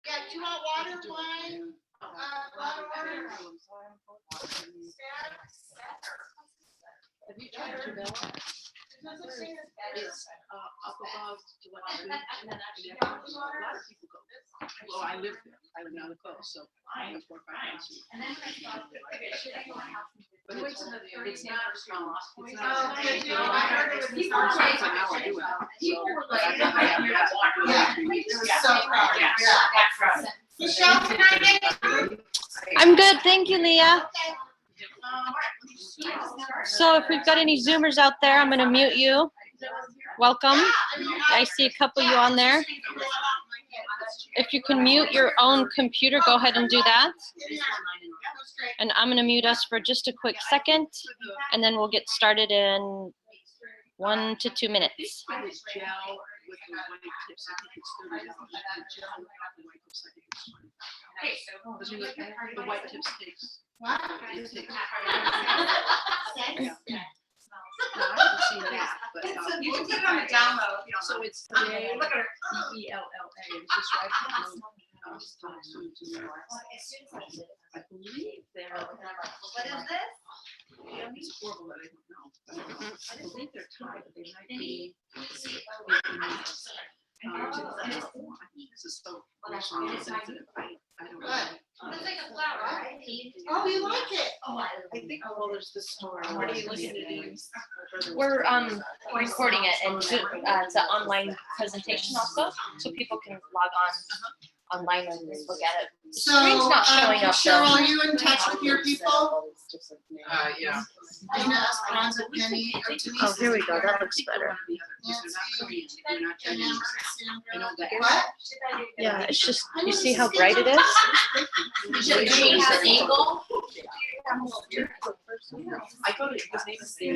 Yeah, do you want water, wine? Water. Have you tried your bill? It's up above to what I do. A lot of people go. Well, I live there. I live on the coast, so I have 4 or 5 houses. But it's not. It's not. I heard it was It's an hour doing it. People were like, so proud. Yeah. Michelle, can I get? I'm good, thank you, Leah. So if we've got any Zoomers out there, I'm going to mute you. Welcome. I see a couple of you on there. If you can mute your own computer, go ahead and do that. And I'm going to mute us for just a quick second, and then we'll get started in 1 to 2 minutes. The white tips takes. Wow. It takes. No, I haven't seen that, but You can put it on the download. so it's J-E-L-L-A. It's just right from I believe they're. What is this? It's horrible that I don't know. I believe they're tied, but they might be. I think this is so racially insensitive. I don't know. It's like a flower, right? Oh, you like it? Oh, I think, well, there's the store. What are you listening to? We're recording it, and it's an online presentation also, so people can log on online and look at it. The So, screen's not showing up Cheryl, though. are you in touch with your people? Yeah. Dina Esperanza, Penny, or Denise? Oh, here we go. That looks better. What? Yeah, it's just, you see how bright it is? You should change the angle. I go to his name is Dan,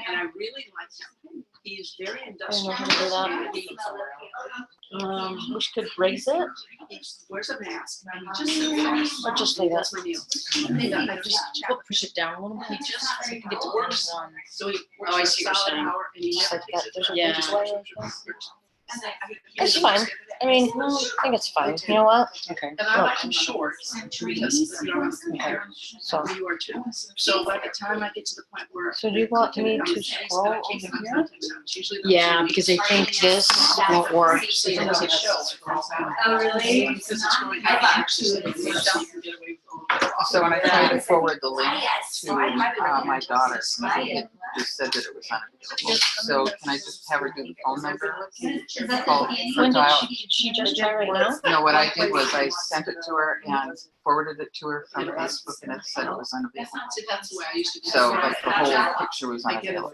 and I really like him. He's very industrial. I don't know how to do we could raise it, He wears a mask. Just or just like that. that's my nails. I just push it down a little bit. He just So you can get to works. one. So he works Oh, I for a see what you're solid saying. hour, and he Just never like takes that. a There's a break. big layer. It's fine. I mean, I think it's fine. You know what? Okay. And I like him short because Okay. So, you are too. So by the time I get to the point where. so do you want me to scroll over here? Yeah, because I think this won't work. Oh, really? Because it's going to. So when I tried to forward the link to my daughter, it just said that it was unavailable. So can I just have her do the phone number? Call When or dial? did she just try right now? No, what I did was I sent it to her and forwarded it to her from Facebook, and it said it was unavailable. That's the way I used to do it. So like the whole picture was unavailable.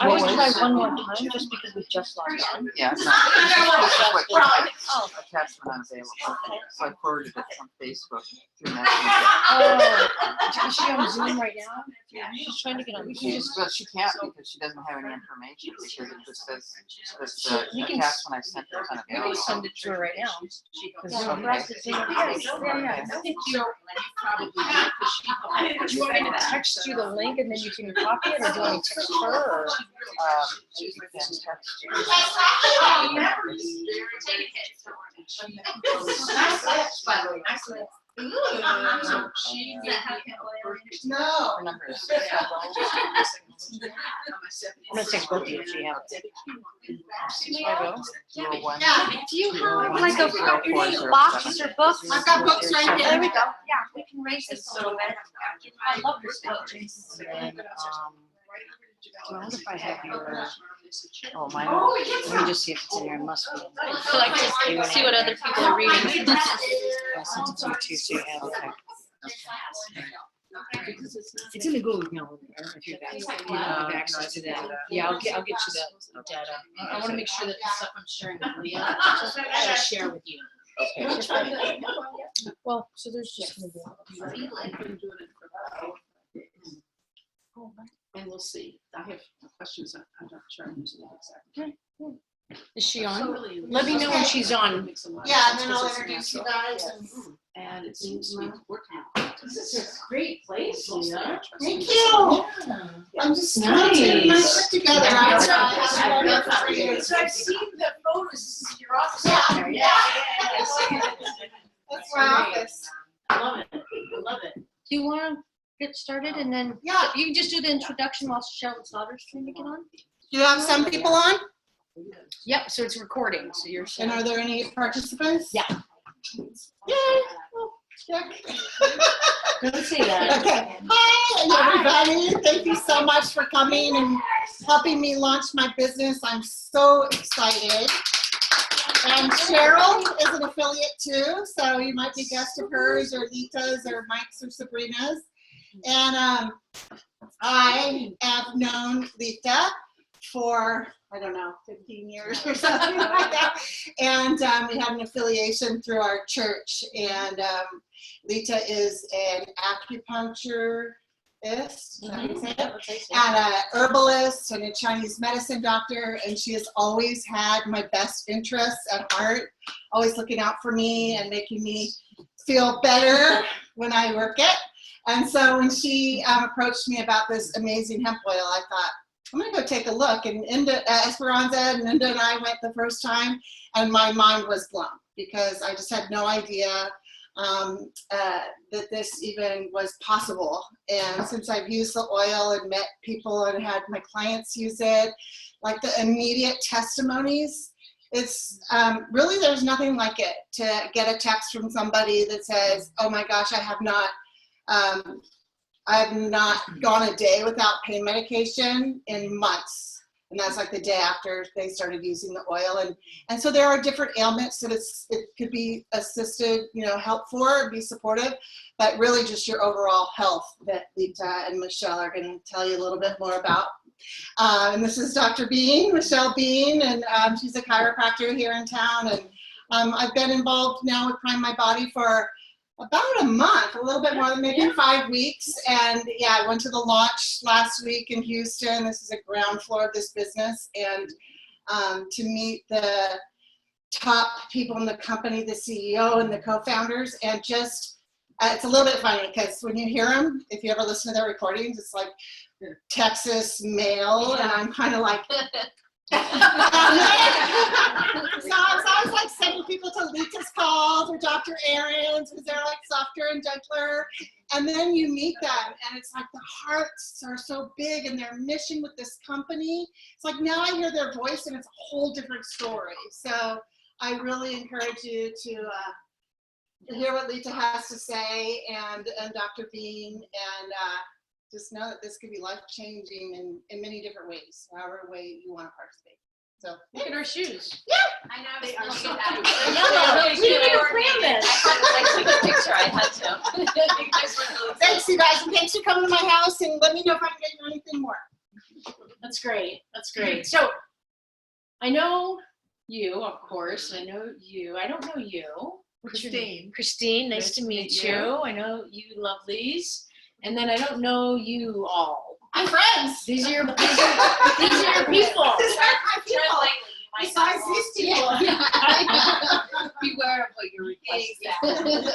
I would try one more time just because we just logged on. Yeah, no, this is what she said. Attachment unavailable. So I forwarded it from Facebook through Messenger. Oh, is she on Zoom right now? Yeah, she's trying to get on. Well, she can't because she doesn't have any information because it just says that the attachment I sent her is We can unavailable. send it to her right now. I think you probably do because she. Do you want me to text you the link and then you can copy it, or do you want me to text her? Or? You can text her. So she. No. Her number is I'm gonna text both of you so you have it. There I go. 01. Yeah, Do you have like a box or book? I've got books right There here. we go. Yeah, we can raise this a little bit. I love this book. And, I wonder if I have your. oh, mine. Let me just see if it's in here. It must be. So like to see what other people are reading. I sent it to you too, so you have it. Okay. It's in the Google Calendar. If you have access to that. Yeah, I'll get you the data. I want to make sure that the stuff I'm sharing with Leah, I share with you. Okay. Well, so there's just gonna be. And we'll see. I have questions. I'm not sure. I'm using it exactly. Is she on? Let me know when she's on. Yeah, and then I'll introduce you guys. And it seems to be working out. This is a great place, Leah. Thank you. I'm just trying to get my shit together. So I've seen the photos. This is your office. Yeah. our office. I love it. I love it. Do you want to get started and then Yeah. you can just do the introduction while Shell's daughter's trying to get on? Do you have some people on? Yep. So it's recording. So you're. And are there any participants? Yeah. Yay. Oh, check. Good to see that. Okay. Hi, everybody. Thank you so much for coming and helping me launch my business. I'm so excited. And Cheryl is an affiliate too, so you might be guest of hers or Lita's or Mike's or Sabrina's. And I have known Lita for, I don't know, 15 years or something like that. And we had an affiliation through our church. And Lita is an acupuncturist, and an herbalist and a Chinese medicine doctor. And she has always had my best interests at heart, always looking out for me and making me feel better when I work it. And so when she approached me about this amazing hemp oil, I thought, I'm gonna go take a look. And Esperanza and Linda and I went the first time, and my mind was blown because I just had no idea that this even was possible. And since I've used the oil and met people and had my clients use it, like the immediate testimonies, it's really, there's nothing like it to get a text from somebody that says, oh my gosh, I have not gone a day without pain medication in months. And that's like the day after they started using the oil. And so there are different ailments that it could be assisted, help for, be supportive, but really just your overall health that Lita and Michelle are going to tell you a little bit more about. And this is Dr. Bean, Michelle Bean, and she's a chiropractor here in town. And I've been involved now with Prime My Body for about a month, a little bit more than maybe 5 weeks. And yeah, I went to the launch last week in Houston. This is a ground floor of this business. And to meet the top people in the company, the CEO and the co-founders, and just, it's a little bit funny because when you hear them, if you ever listen to their recordings, it's like Texas male, and I'm kind of like, so I was like sending people to Lita's calls or Dr. Aaron's because they're like softer and gentler. And then you meet them and it's like the hearts are so big and their mission with this company. It's like now I hear their voice and it's a whole different story. So I really encourage you to hear what Lita has to say and Dr. Bean, and just know that this could be life-changing in many different ways, however way you want to participate. So Look at our shoes. yeah. I know. They are so cute. We didn't even plan this. I took a picture. I had to. Thanks, you guys, and thanks for coming to my house, and let me know if I can get you anything more. That's great. That's great. So I know you, of course. I know you. I don't know you. What's your name? Christine. Nice to meet you. I know you lovelies. And then I don't know you all. I'm friends. These are your people. These are my people. Besides these people. Beware of what you're requesting.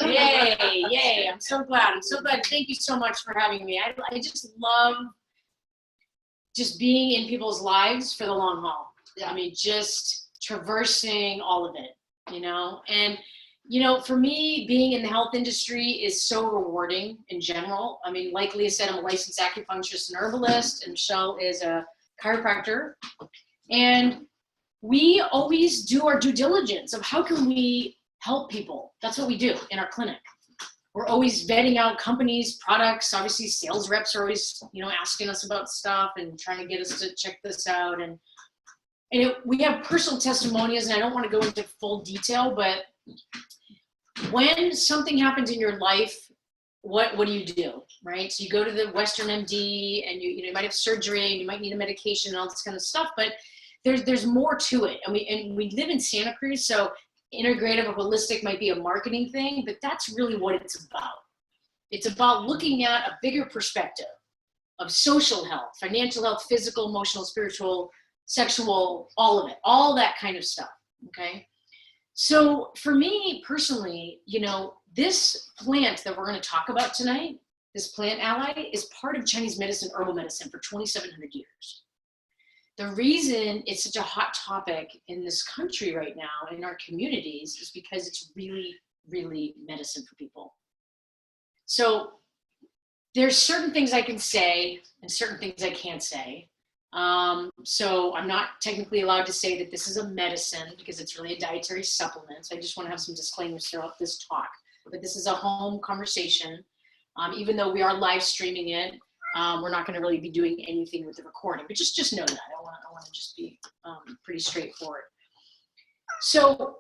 Yay, yay. I'm so glad. I'm so glad. Thank you so much for having me. I just love just being in people's lives for the long haul. Yeah. I mean, just traversing all of it, and for me, being in the health industry is so rewarding in general. I mean, like Leah said, I'm a licensed acupuncturist and herbalist, and Michelle is a chiropractor. And we always do our due diligence of how can we help people. That's what we do in our clinic. We're always vetting out companies, products. Obviously, sales reps are always, asking us about stuff and trying to get us to check this out. And we have personal testimonials, and I don't want to go into full detail, but when something happens in your life, what do you do, right? So you go to the Western MD, and you might have surgery, and you might need a medication and all this kind of stuff, but there's more to it. And we live in Santa Cruz, so integrative or holistic might be a marketing thing, but that's really what it's about. It's about looking at a bigger perspective of social health, financial health, physical, emotional, spiritual, sexual, all of it, all that kind of stuff, okay? So for me personally, this plant that we're going to talk about tonight, this plant ally, is part of Chinese medicine, herbal medicine for 2,700 years. The reason it's such a hot topic in this country right now, in our communities, is because it's really really medicine for people. So there's certain things I can say and certain things I can't say. So I'm not technically allowed to say that this is a medicine because it's really a dietary supplement. So I just want to have some disclaimers throughout this talk. But this is a home conversation. Even though we are live streaming it, we're not going to really be doing anything with the recording. But just know that. I want to just be pretty straightforward. So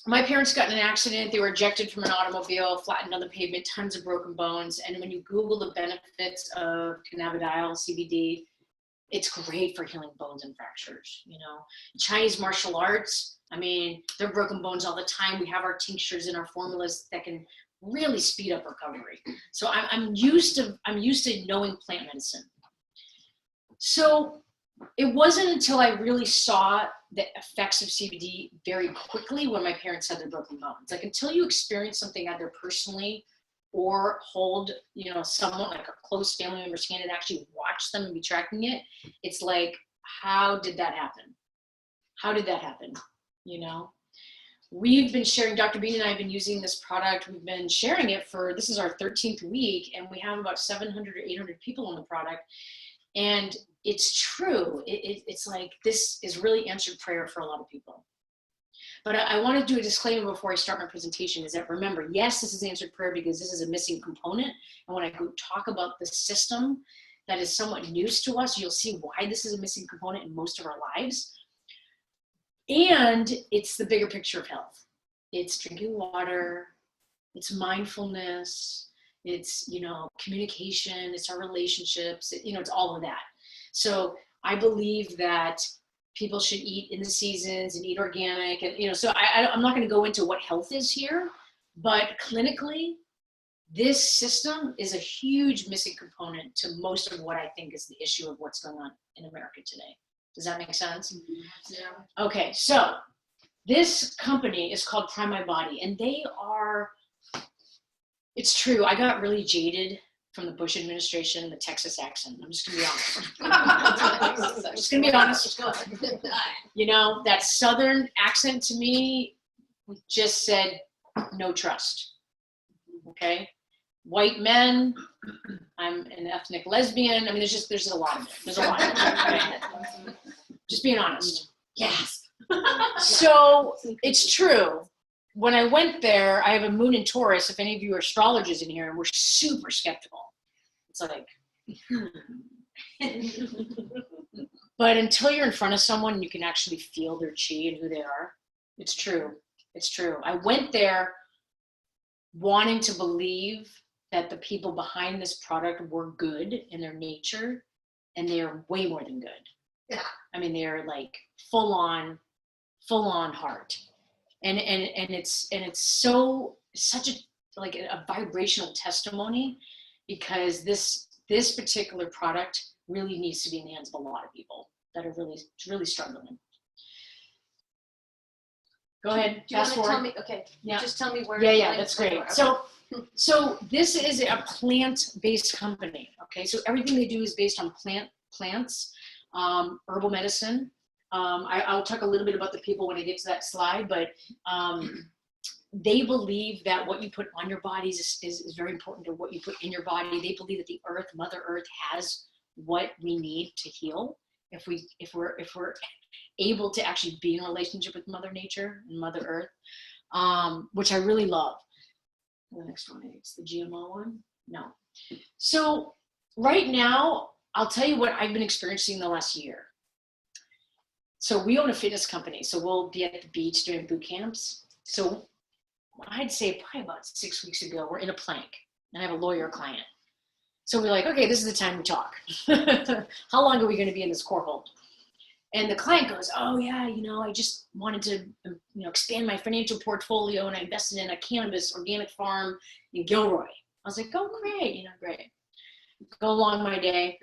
my parents got in an accident. They were ejected from an automobile, flattened on the pavement, tons of broken bones. And when you Google the benefits of cannabidiol, CBD, it's great for healing bones and fractures. You know, Chinese martial arts, I mean, they're broken bones all the time. We have our tinctures and our formulas that can really speed up recovery. So I'm used to knowing plant medicine. So it wasn't until I really saw the effects of CBD very quickly when my parents had their broken bones. Like until you experience something either personally or hold, you know, someone like a close family member's hand and actually watch them and be tracking it, it's like, how did that happen? How did that happen? You know, we've been sharing, Dr. Bean and I have been using this product. We've been sharing it for, this is our 13th week, and we have about 700 or 800 people on the product. And it's true. It's like, this is really answered prayer for a lot of people. But I want to do a disclaimer before I start my presentation is that remember, yes, this is answered prayer because this is a missing component. And when I go talk about the system that is somewhat news to us, you'll see why this is a missing component in most of our lives. And it's the bigger picture of health. It's drinking water, it's mindfulness, it's, you know, communication, it's our relationships, you know, it's all of that. So I believe that people should eat in the seasons and eat organic, and, you know, so I'm not going to go into what health is here, but clinically, this system is a huge missing component to most of what I think is the issue of what's going on in America today. Does that make sense? Yeah. Okay, so this company is called Prime My Body, and they are, it's true, I got really jaded from the Bush administration, the Texas accent. I'm just gonna be honest. I'm just gonna be honest. You know, that Southern accent to me just said no trust. Okay, white men. I'm an ethnic lesbian. I mean, there's a lot of it. There's a lot of it. Right? Just being honest. Yes. So it's true. When I went there, I have a moon in Taurus. If any of you are astrologers in here, and we're super skeptical. It's like, but until you're in front of someone, you can actually feel their chi and who they are. It's true. It's true. I went there wanting to believe that the people behind this product were good in their nature, and they are way more than good. Yeah. I mean, they're like full on heart. And it's such a vibrational testimony, because this particular product really needs to be in the hands of a lot of people that are really struggling. Go ahead. Do you want to tell me? Okay. Yeah. Just tell me where. Yeah, that's great. Okay. So this is a plant-based company. Okay, so everything they do is based on plants, herbal medicine. I'll talk a little bit about the people when I get to that slide, but they believe that what you put on your bodies is very important to what you put in your body. They believe that the earth, Mother Earth, has what we need to heal if we're able to actually be in a relationship with Mother Nature and Mother Earth, which I really love. The next one, it's the GMO one. No. So right now, I'll tell you what I've been experiencing the last year. So we own a fitness company, so we'll be at the beach doing boot camps. So I'd say probably about 6 weeks ago, we're in a plank, and I have a lawyer client. So we're like, okay, this is the time we talk. How long are we going to be in this court hold? And the client goes, oh yeah, you know, I just wanted to, you know, expand my financial portfolio, and I invested in a cannabis organic farm in Gilroy. I was like, oh great, you know, great. Go along my day.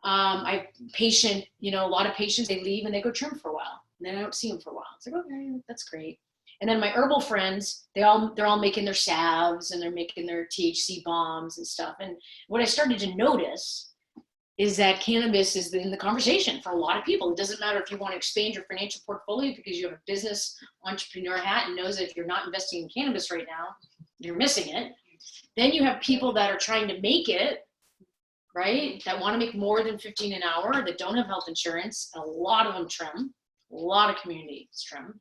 I patient, you know, a lot of patients, they leave and they go trim for a while, and then I don't see them for a while. It's like, okay, that's great. And then my herbal friends, they're all making their salves, and they're making their THC bombs and stuff. And what I started to notice is that cannabis is in the conversation for a lot of people. It doesn't matter if you want to expand your financial portfolio because you have a business entrepreneur hat and knows that if you're not investing in cannabis right now, you're missing it. Then you have people that are trying to make it, right? That want to make more than 15 an hour, that don't have health insurance. And a lot of them trim, a lot of communities trim.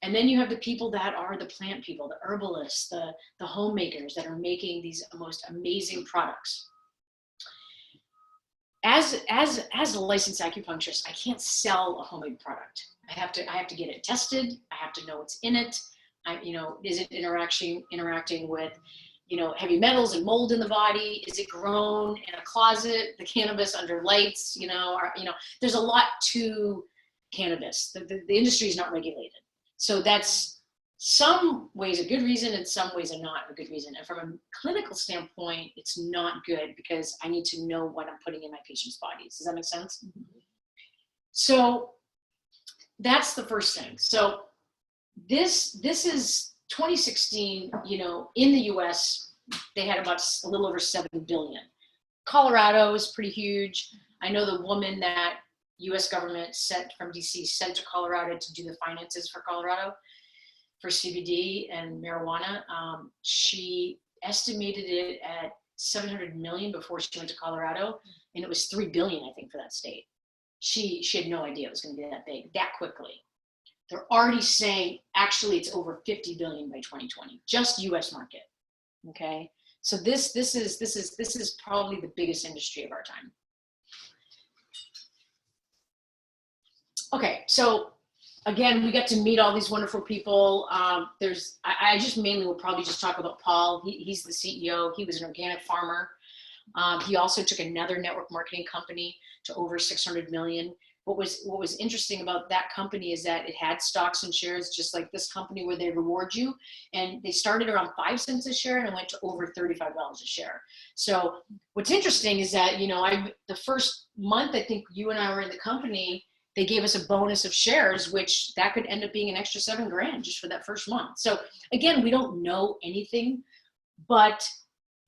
And then you have the people that are the plant people, the herbalists, the homemakers that are making these most amazing products. As a licensed acupuncturist, I can't sell a homemade product. I have to get it tested. I have to know what's in it. Is it interacting with, heavy metals and mold in the body? Is it grown in a closet, the cannabis under lights? There's a lot to cannabis. The industry is not regulated. So that's some ways a good reason and some ways are not a good reason. And from a clinical standpoint, it's not good because I need to know what I'm putting in my patients' bodies. Does that make sense? Mm-hmm. So that's the first thing. So this is 2016, in the US, they had about a little over 7 billion. Colorado is pretty huge. I know the woman that US government sent from DC sent to Colorado to do the finances for Colorado for CBD and marijuana. She estimated it at 700 million before she went to Colorado, and it was 3 billion, I think, for that state. She had no idea it was going to be that big that quickly. They're already saying actually it's over 50 billion by 2020, just US market. Okay, so this is probably the biggest industry of our time. Okay, so again, we get to meet all these wonderful people. I just mainly will probably just talk about Paul. He's the CEO. He was an organic farmer. He also took another network marketing company to over 600 million. What was interesting about that company is that it had stocks and shares, just like this company, where they reward you. And they started around 5 cents a share and it went to over $35 a share. So what's interesting is that, the first month, I think you and I were in the company, they gave us a bonus of shares, which that could end up being an extra $7,000 just for that first month. So again, we don't know anything, but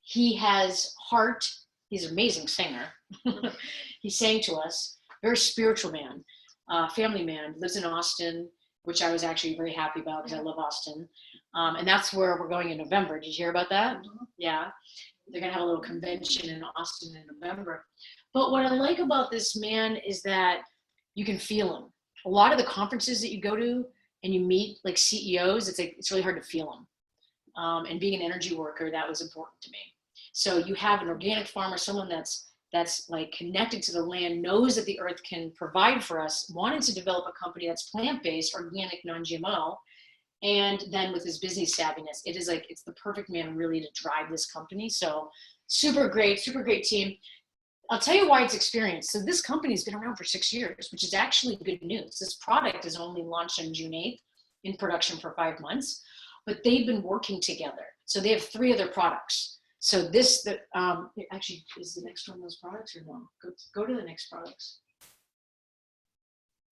he has heart. He's an amazing singer. He sang to us, very spiritual man, family man, lives in Austin, which I was actually very happy about because I love Austin. And that's where we're going in November. Did you hear about that? Yeah. They're going to have a little convention in Austin in November. But what I like about this man is that you can feel him. A lot of the conferences that you go to and you meet like CEOs, it's really hard to feel them. And being an energy worker, that was important to me. So you have an organic farmer, someone that's like connected to the land, knows that the earth can provide for us, wanted to develop a company that's plant-based, organic, non-GMO, and then with his business savviness, it's the perfect man really to drive this company. So super great team. I'll tell you why it's experienced. So this company's been around for 6 years, which is actually good news. This product is only launched on June 8th, in production for 5 months, but they've been working together. So they have 3 other products. So actually, is the next one those products or no? Go to the next products.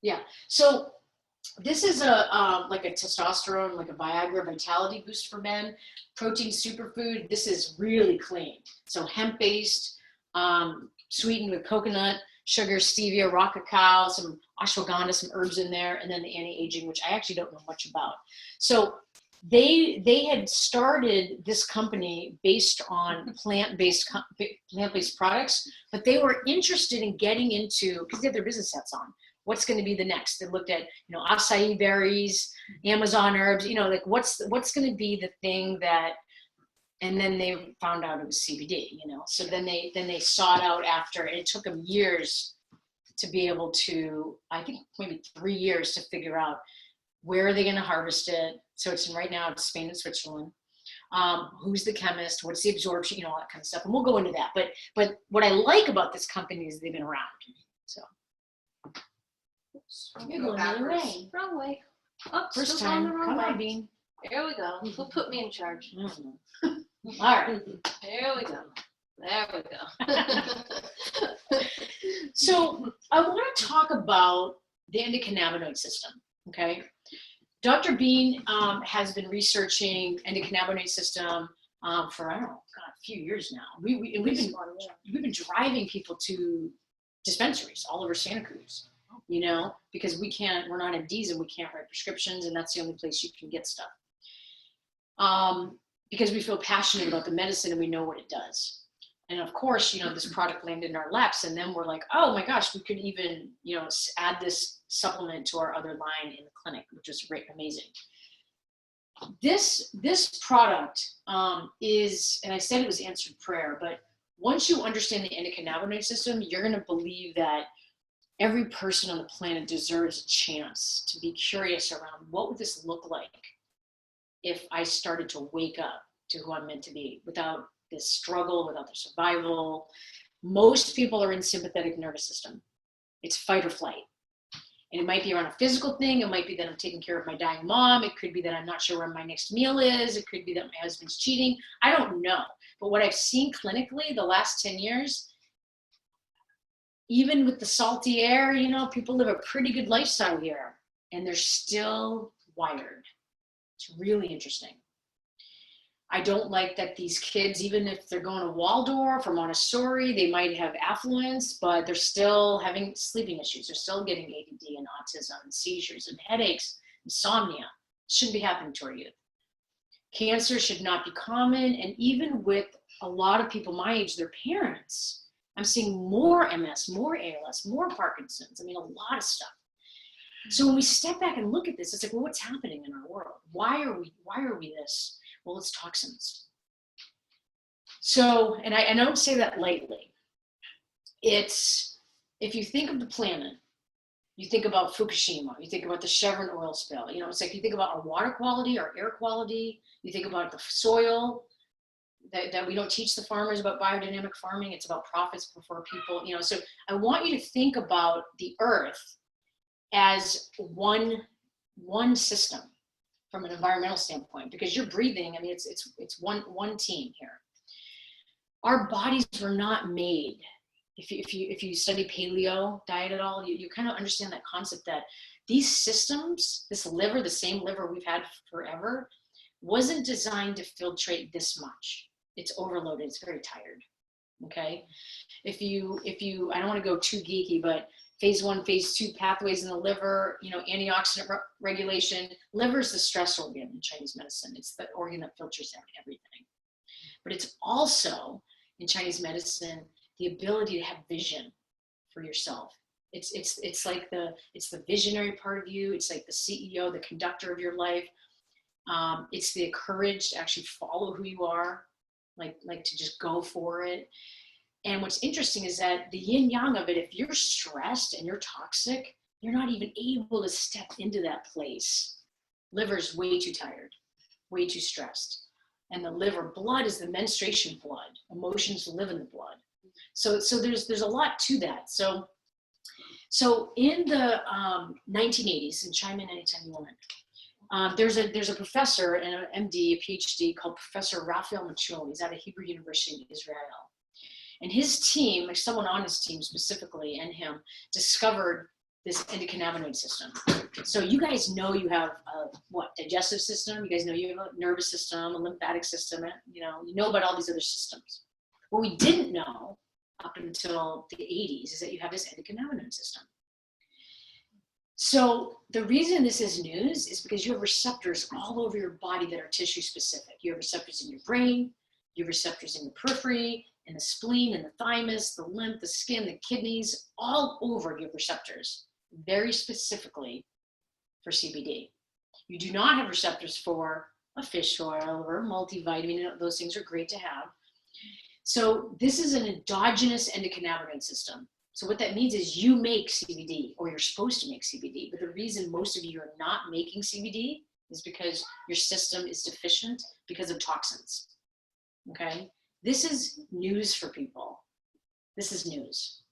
Yeah. So this is like a testosterone, like a Viagra vitality boost for men, protein superfood. This is really clean. So hemp-based, sweetened with coconut, sugar, stevia, raw cacao, some ashwagandha, some herbs in there, and then the anti-aging, which I actually don't know much about. So they had started this company based on plant-based products, but they were interested in getting into, because they have their business hats on, what's going to be the next. They looked at, acai berries, Amazon herbs, like what's going to be the thing that. And then they found out it was CBD, So then they sought out after, and it took them years to be able to, I think maybe 3 years to figure out where are they going to harvest it. So right now it's Spain and Switzerland. Who's the chemist? What's the absorption? All that kind of stuff. And we'll go into that. But what I like about this company is they've been around. So. You're going the other way. Wrong way. Oh, first time. Come on, Bean. There we go. Who put me in charge? All right. There we go. There we go. So I want to talk about the endocannabinoid system, okay? Dr. Bean has been researching endocannabinoid system for, I don't know, God, a few years now. We've been driving people to dispensaries all over Santa Cruz, you know, because we're not MDs and we can't write prescriptions, and that's the only place you can get stuff. Because we feel passionate about the medicine and we know what it does. And of course, you know, this product landed in our laps, and then we're like, oh my gosh, we could even, you know, add this supplement to our other line in the clinic, which was great, amazing. This product is, and I said it was answered prayer, but once you understand the endocannabinoid system, you're going to believe that every person on the planet deserves a chance to be curious around what would this look like if I started to wake up to who I'm meant to be without this struggle, without the survival. Most people are in sympathetic nervous system. It's fight or flight. And it might be around a physical thing. It might be that I'm taking care of my dying mom. It could be that I'm not sure where my next meal is. It could be that my husband's cheating. I don't know. But what I've seen clinically the last 10 years, even with the salty air, you know, people live a pretty good lifestyle here and they're still wired. It's really interesting. I don't like that these kids, even if they're going to Waldorf or Montessori, they might have affluence, but they're still having sleeping issues. They're still getting ADD and autism and seizures and headaches, insomnia. It shouldn't be happening to our youth. Cancer should not be common. And even with a lot of people my age, their parents, I'm seeing more MS, more ALS, more Parkinson's. I mean, a lot of stuff. So when we step back and look at this, it's like, well, what's happening in our world? Why are we this? Well, it's toxins. So, and I don't say that lightly. It's, if you think of the planet, you think about Fukushima, you think about the Chevron oil spill, you know, it's like you think about our water quality, our air quality, you think about the soil, that we don't teach the farmers about biodynamic farming. It's about profits before people, you know. So I want you to think about the earth as one system from an environmental standpoint, because you're breathing. I mean, it's one team here. Our bodies were not made. If you study paleo diet at all, you kind of understand that concept that these systems, this liver, the same liver we've had forever, wasn't designed to filtrate this much. It's overloaded. It's very tired. Okay. If you, I don't want to go too geeky, but phase 1, phase 2 pathways in the liver, you know, antioxidant regulation. Liver is the stress organ in Chinese medicine. It's the organ that filters out everything. But it's also, in Chinese medicine, the ability to have vision for yourself. It's like the visionary part of you. It's like the CEO, the conductor of your life. It's the courage to actually follow who you are, like to just go for it. And what's interesting is that the yin yang of it, if you're stressed and you're toxic, you're not even able to step into that place. Liver's way too tired, way too stressed. And the liver, blood is the menstruation blood. Emotions live in the blood. So there's a lot to that. So in the 1980s, and chime in anytime you want, there's a professor, an MD, a PhD called Professor Raphael Mechoulam. He's out of Hebrew University in Israel. And his team, like someone on his team specifically, and him, discovered this endocannabinoid system. So you guys know you have a digestive system. You guys know you have a nervous system, a lymphatic system. You know about all these other systems. What we didn't know up until the 80s is that you have this endocannabinoid system. So the reason this is news is because you have receptors all over your body that are tissue specific. You have receptors in your brain, you have receptors in the periphery, in the spleen, in the thymus, the lymph, the skin, the kidneys, all over your receptors, very specifically for CBD. You do not have receptors for a fish oil or a multivitamin. Those things are great to have. So this is an endogenous endocannabinoid system. So what that means is you make CBD, or you're supposed to make CBD, but the reason most of you are not making CBD is because your system is deficient because of toxins, okay? This is news for people. This is news.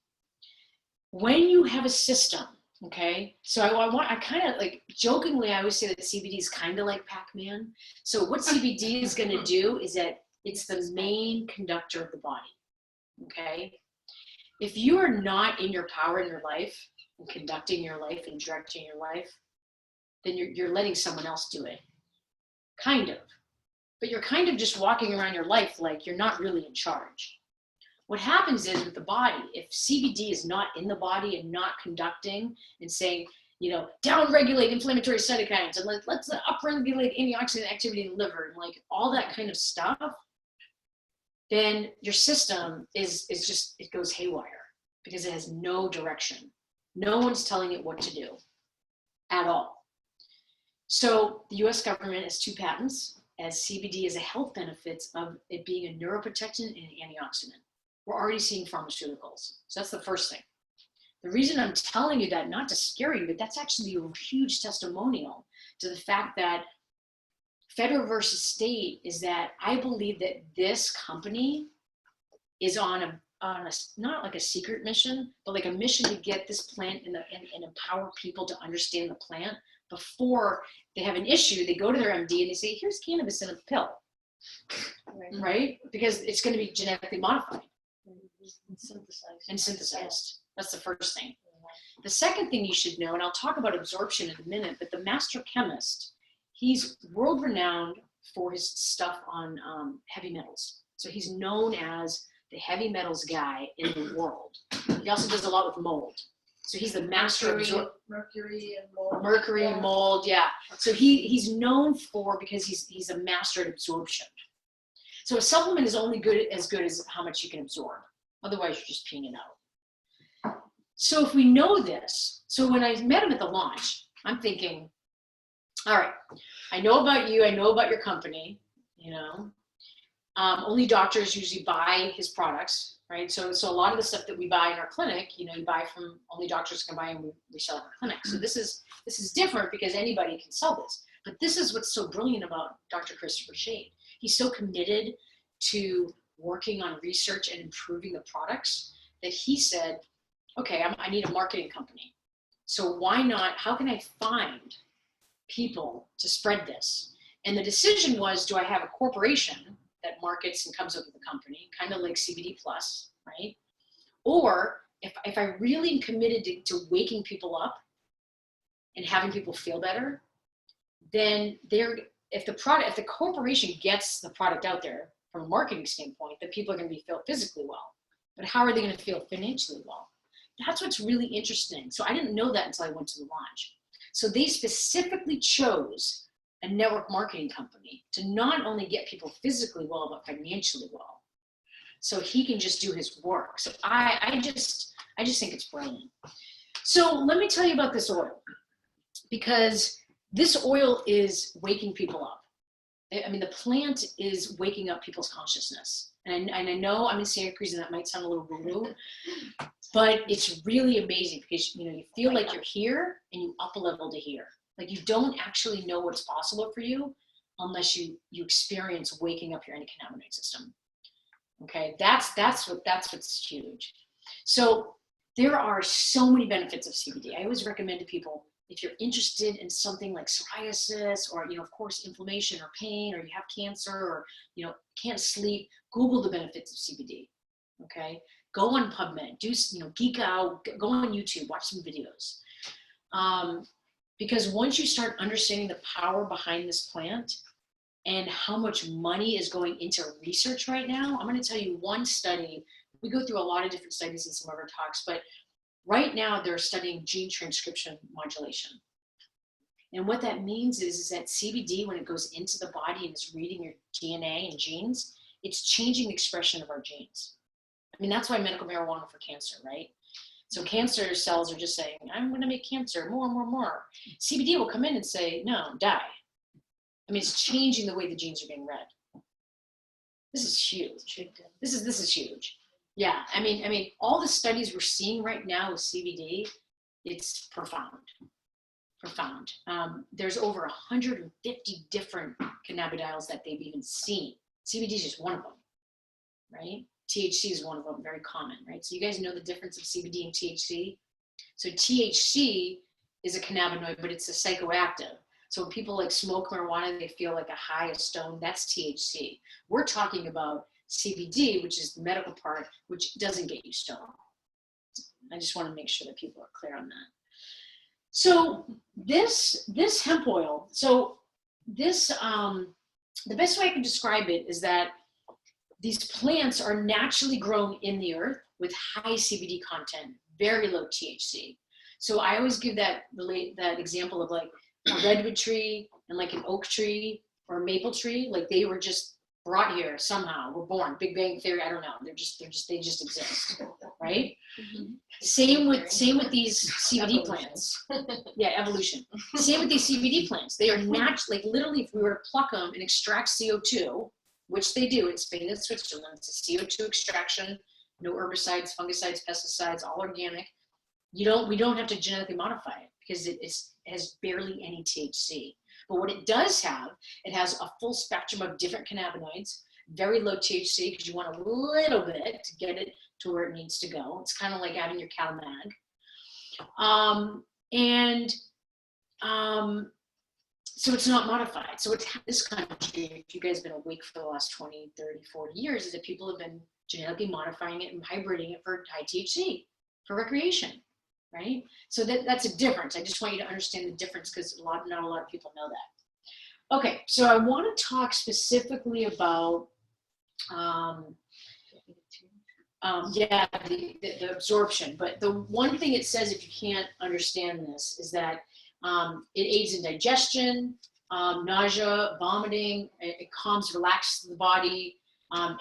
When you have a system, okay, so I kind of like jokingly, I always say that CBD is kind of like Pac-Man. So what CBD is going to do is that it's the main conductor of the body, okay? If you are not in your power in your life and conducting your life and directing your life, then you're letting someone else do it, kind of. but you're kind of just walking around your life like you're not really in charge. What happens is with the body, if CBD is not in the body and not conducting and saying, you know, down-regulate inflammatory cytokines and let's up-regulate antioxidant activity in the liver and like all that kind of stuff, then your system is just, it goes haywire because it has no direction. No one's telling it what to do at all. So the US government has 2 patents as CBD as a health benefits of it being a neuroprotectant and an antioxidant. We're already seeing pharmaceuticals. So that's the first thing. The reason I'm telling you that, not to scare you, but that's actually a huge testimonial to the fact that federal versus state is that I believe that this company is on a not like a secret mission, but like a mission to get this plant and empower people to understand the plant before they have an issue. They go to their MD and they say, here's cannabis in a pill, right? Because it's going to be genetically modified and synthesized. That's the first thing. The second thing you should know, and I'll talk about absorption in a minute, but the master chemist, he's world renowned for his stuff on heavy metals. So he's known as the heavy metals guy in the world. He also does a lot with mold. So he's the master Mercury and mold. Mercury and mold, yeah. So he's known for, because he's a master at absorption. So a supplement is only as good as how much you can absorb. Otherwise, you're just peeing it out. So if we know this, so when I met him at the launch, I'm thinking, all right, I know about you, I know about your company, you know. Only doctors usually buy his products, right? So a lot of the stuff that we buy in our clinic, you know, you buy from, only doctors can buy and we sell in our clinic. So this is different because anybody can sell this. But this is what's so brilliant about Dr. Christopher Shade. He's so committed to working on research and improving the products that he said, okay, I need a marketing company. So why not, how can I find people to spread this? And the decision was, do I have a corporation that markets and comes up with a company, kind of like CBD Plus, right? Or if I really am committed to waking people up and having people feel better, then if the corporation gets the product out there from a marketing standpoint, then people are going to feel physically well. But how are they going to feel financially well? That's what's really interesting. So I didn't know that until I went to the launch. So they specifically chose a network marketing company to not only get people physically well, but financially well. So he can just do his work. So I just think it's brilliant. So let me tell you about this oil, because this oil is waking people up. I mean, the plant is waking up people's consciousness. And I know I'm in Santa Cruz and that might sound a little woo-woo, but it's really amazing because, you know, you feel like you're here and you up a level to here. Like you don't actually know what's possible for you unless you experience waking up your endocannabinoid system. Okay, that's what's huge. So there are so many benefits of CBD. I always recommend to people, if you're interested in something like psoriasis or, you know, of course, inflammation or pain, or you have cancer or, you know, can't sleep, Google the benefits of CBD. Okay, go on PubMed, geek out, go on YouTube, watch some videos. Because once you start understanding the power behind this plant and how much money is going into research right now, I'm going to tell you one study. We go through a lot of different studies in some of our talks, but right now they're studying gene transcription modulation. And what that means is that CBD, when it goes into the body and is reading your DNA and genes, it's changing the expression of our genes. I mean, that's why medical marijuana for cancer, right? So cancer cells are just saying, I'm going to make cancer more. CBD will come in and say, no, die. I mean, it's changing the way the genes are being read. This is huge. This is huge. Yeah, I mean, all the studies we're seeing right now with CBD, it's profound. There's over 150 different cannabidiols that they've even seen. CBD is just one of them, right? THC is one of them, very common, right? So you guys know the difference of CBD and THC. So THC is a cannabinoid, but it's a psychoactive. So when people like smoke marijuana, they feel like a high, a stone, that's THC. We're talking about CBD, which is the medical part, which doesn't get you stoned. I just want to make sure that people are clear on that. So this hemp oil, so this the best way I can describe it is that these plants are naturally grown in the earth with high CBD content, very low THC. So I always give that example of like a redwood tree and like an oak tree or a maple tree. Like they were just brought here somehow, were born, Big Bang Theory, I don't know. They just exist, right? Same with these CBD plants. Yeah, evolution. Same with these CBD plants. They are natural, like literally if we were to pluck them and extract CO2, which they do in Spain and Switzerland, it's a CO2 extraction, no herbicides, fungicides, pesticides, all organic. We don't have to genetically modify it because it has barely any THC. But what it does have, it has a full spectrum of different cannabinoids, very low THC because you want a little bit to get it to where it needs to go. It's kind of like having your CalMag. So it's not modified. So it's this country, if you guys have been awake for the last 20, 30, 40 years, is that people have been genetically modifying it and hybriding it for high THC, for recreation, right? So that's a difference. I just want you to understand the difference because not a lot of people know that. Okay, so I want to talk specifically about the absorption. But the one thing it says, if you can't understand this, is that it aids in digestion, nausea, vomiting. It calms, relaxes the body,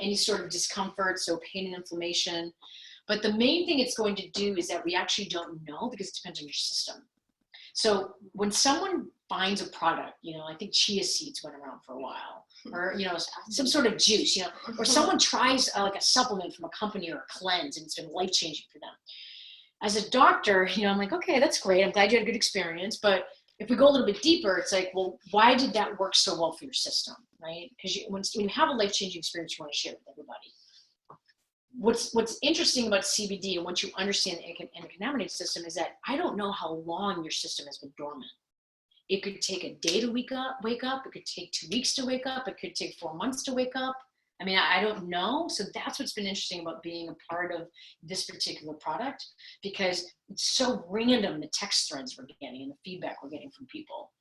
any sort of discomfort, so pain and inflammation. But the main thing it's going to do is that we actually don't know because it depends on your system. So when someone finds a product, I think chia seeds went around for a while, or, some sort of juice, or someone tries like a supplement from a company or a cleanse and it's been life-changing for them. As a doctor, I'm like, okay, that's great. I'm glad you had a good experience. But if we go a little bit deeper, it's like, well, why did that work so well for your system, right? Because when you have a life-changing experience, you want to share it with everybody. What's interesting about CBD, and once you understand the endocannabinoid system, is that I don't know how long your system has been dormant. It could take a day to wake up. It could take 2 weeks to wake up. It could take 4 months to wake up. I mean, I don't know. So that's what's been interesting about being a part of this particular product, because it's so random, the text threads we're getting and the feedback we're getting from people.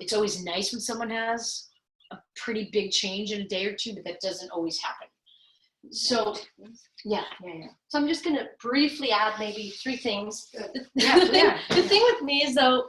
It's always nice when someone has a pretty big change in a day or two, but that doesn't always happen. So, yeah. So I'm just going to briefly add maybe 3 things. Yeah. The thing with me is, though,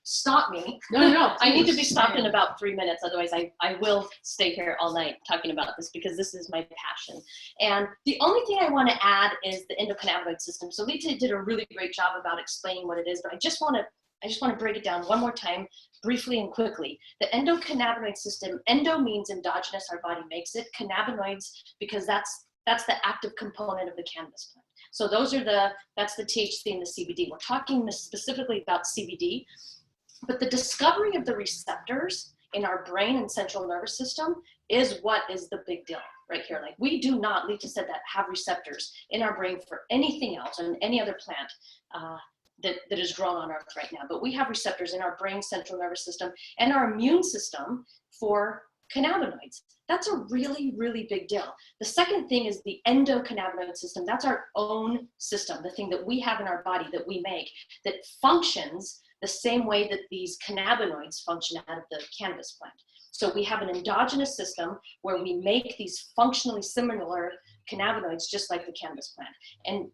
stop me. No. I need to be stopped in about 3 minutes. Otherwise, I will stay here all night talking about this because this is my passion. And the only thing I want to add is the endocannabinoid system. So Lita did a really great job about explaining what it is, but I just want to break it down one more time, briefly and quickly. The endocannabinoid system, endo means endogenous, our body makes it. Cannabinoids, because that's the active component of the cannabis plant. So that's the THC and the CBD. We're talking specifically about CBD, but the discovery of the receptors in our brain and central nervous system is what is the big deal right here. Like, we do not, Lita said that, have receptors in our brain for anything else and any other plant that is grown on Earth right now. But we have receptors in our brain, central nervous system, and our immune system for cannabinoids. That's a really, really big deal. The second thing is the endocannabinoid system. That's our own system, the thing that we have in our body that we make, that functions the same way that these cannabinoids function out of the cannabis plant. So we have an endogenous system where we make these functionally similar cannabinoids just like the cannabis plant. And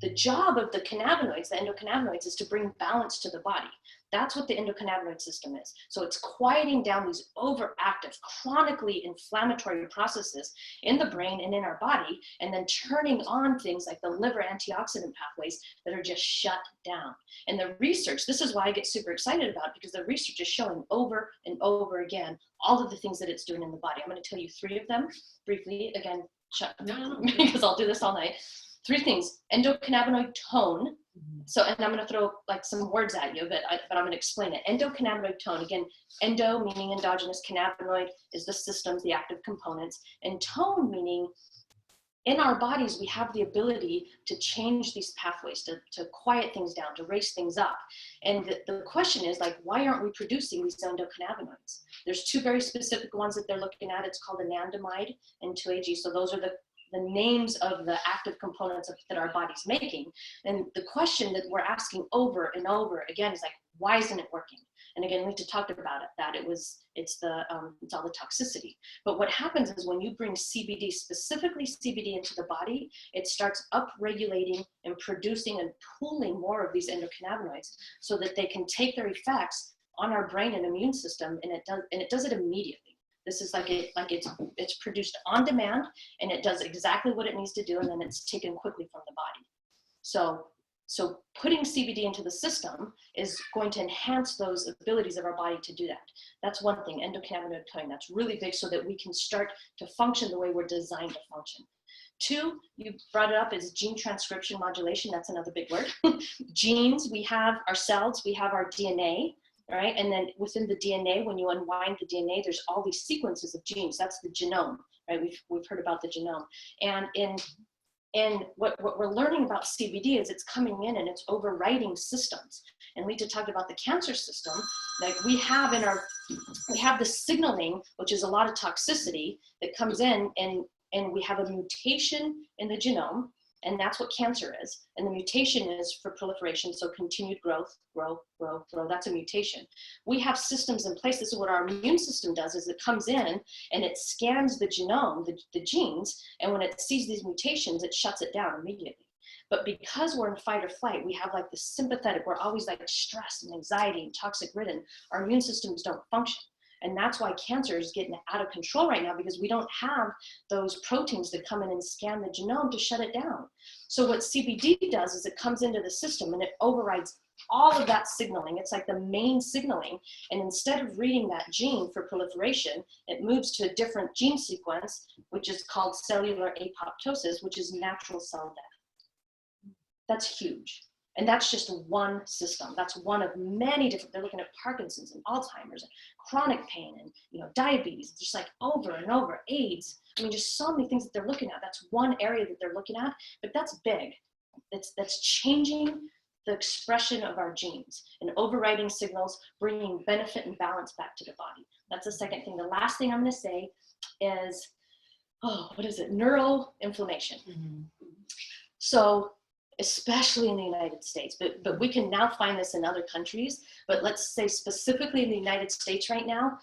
the job of the cannabinoids, the endocannabinoids, is to bring balance to the body. That's what the endocannabinoid system is. So it's quieting down these overactive, chronically inflammatory processes in the brain and in our body, and then turning on things like the liver antioxidant pathways that are just shut down. And the research, this is why I get super excited about it, because the research is showing over and over again all of the things that it's doing in the body. I'm going to tell you 3 of them briefly. Again, because I'll do this all night. 3 things: endocannabinoid tone. So, and I'm going to throw like some words at you, but I'm going to explain it. Endocannabinoid tone. Again, endo meaning endogenous, cannabinoid is the systems, the active components, and tone meaning in our bodies we have the ability to change these pathways, to quiet things down, to raise things up. And the question is, like, why aren't we producing these endocannabinoids? There's 2 very specific ones that they're looking at. It's called anandamide and 2-AG. So those are the names of the active components that our body's making. And the question that we're asking over and over again is, like, why isn't it working? And again, Lita talked about it, that it's all the toxicity. But what happens is when you bring CBD, specifically CBD, into the body, it starts upregulating and producing and pooling more of these endocannabinoids so that they can take their effects on our brain and immune system, and it does it immediately. This is it's produced on demand, and it does exactly what it needs to do, and then it's taken quickly from the body. So putting CBD into the system is going to enhance those abilities of our body to do that. That's one thing, endocannabinoid killing. That's really big so that we can start to function the way we're designed to function. Two, you brought it up, is gene transcription modulation. That's another big word. Genes, we have our cells, we have our DNA, right? And then within the DNA, when you unwind the DNA, there's all these sequences of genes. That's the genome, right? We've heard about the genome. And what we're learning about CBD is it's coming in and it's overriding systems. And Lita talked about the cancer system. Like we have the signaling, which is a lot of toxicity that comes in, and we have a mutation in the genome, and that's what cancer is. And the mutation is for proliferation, so continued growth, grow. That's a mutation. We have systems in place. This is what our immune system does, is it comes in and it scans the genome, the genes, and when it sees these mutations, it shuts it down immediately. But because we're in fight or flight, we have like the sympathetic, we're always like stressed and anxiety and toxic ridden, our immune systems don't function. And that's why cancer is getting out of control right now, because we don't have those proteins that come in and scan the genome to shut it down. So what CBD does is it comes into the system and it overrides all of that signaling. It's like the main signaling. And instead of reading that gene for proliferation, it moves to a different gene sequence, which is called cellular apoptosis, which is natural cell death. That's huge. And that's just one system. That's one of many different, they're looking at Parkinson's and Alzheimer's and chronic pain and diabetes, just like over and over, AIDS. I mean, just so many things that they're looking at. That's one area that they're looking at, but that's big. That's changing the expression of our genes and overriding signals, bringing benefit and balance back to the body. That's the second thing. The last thing I'm going to say is, neuroinflammation. Mm-hmm. So, especially in the United States, but we can now find this in other countries, but let's say specifically in the United States right now,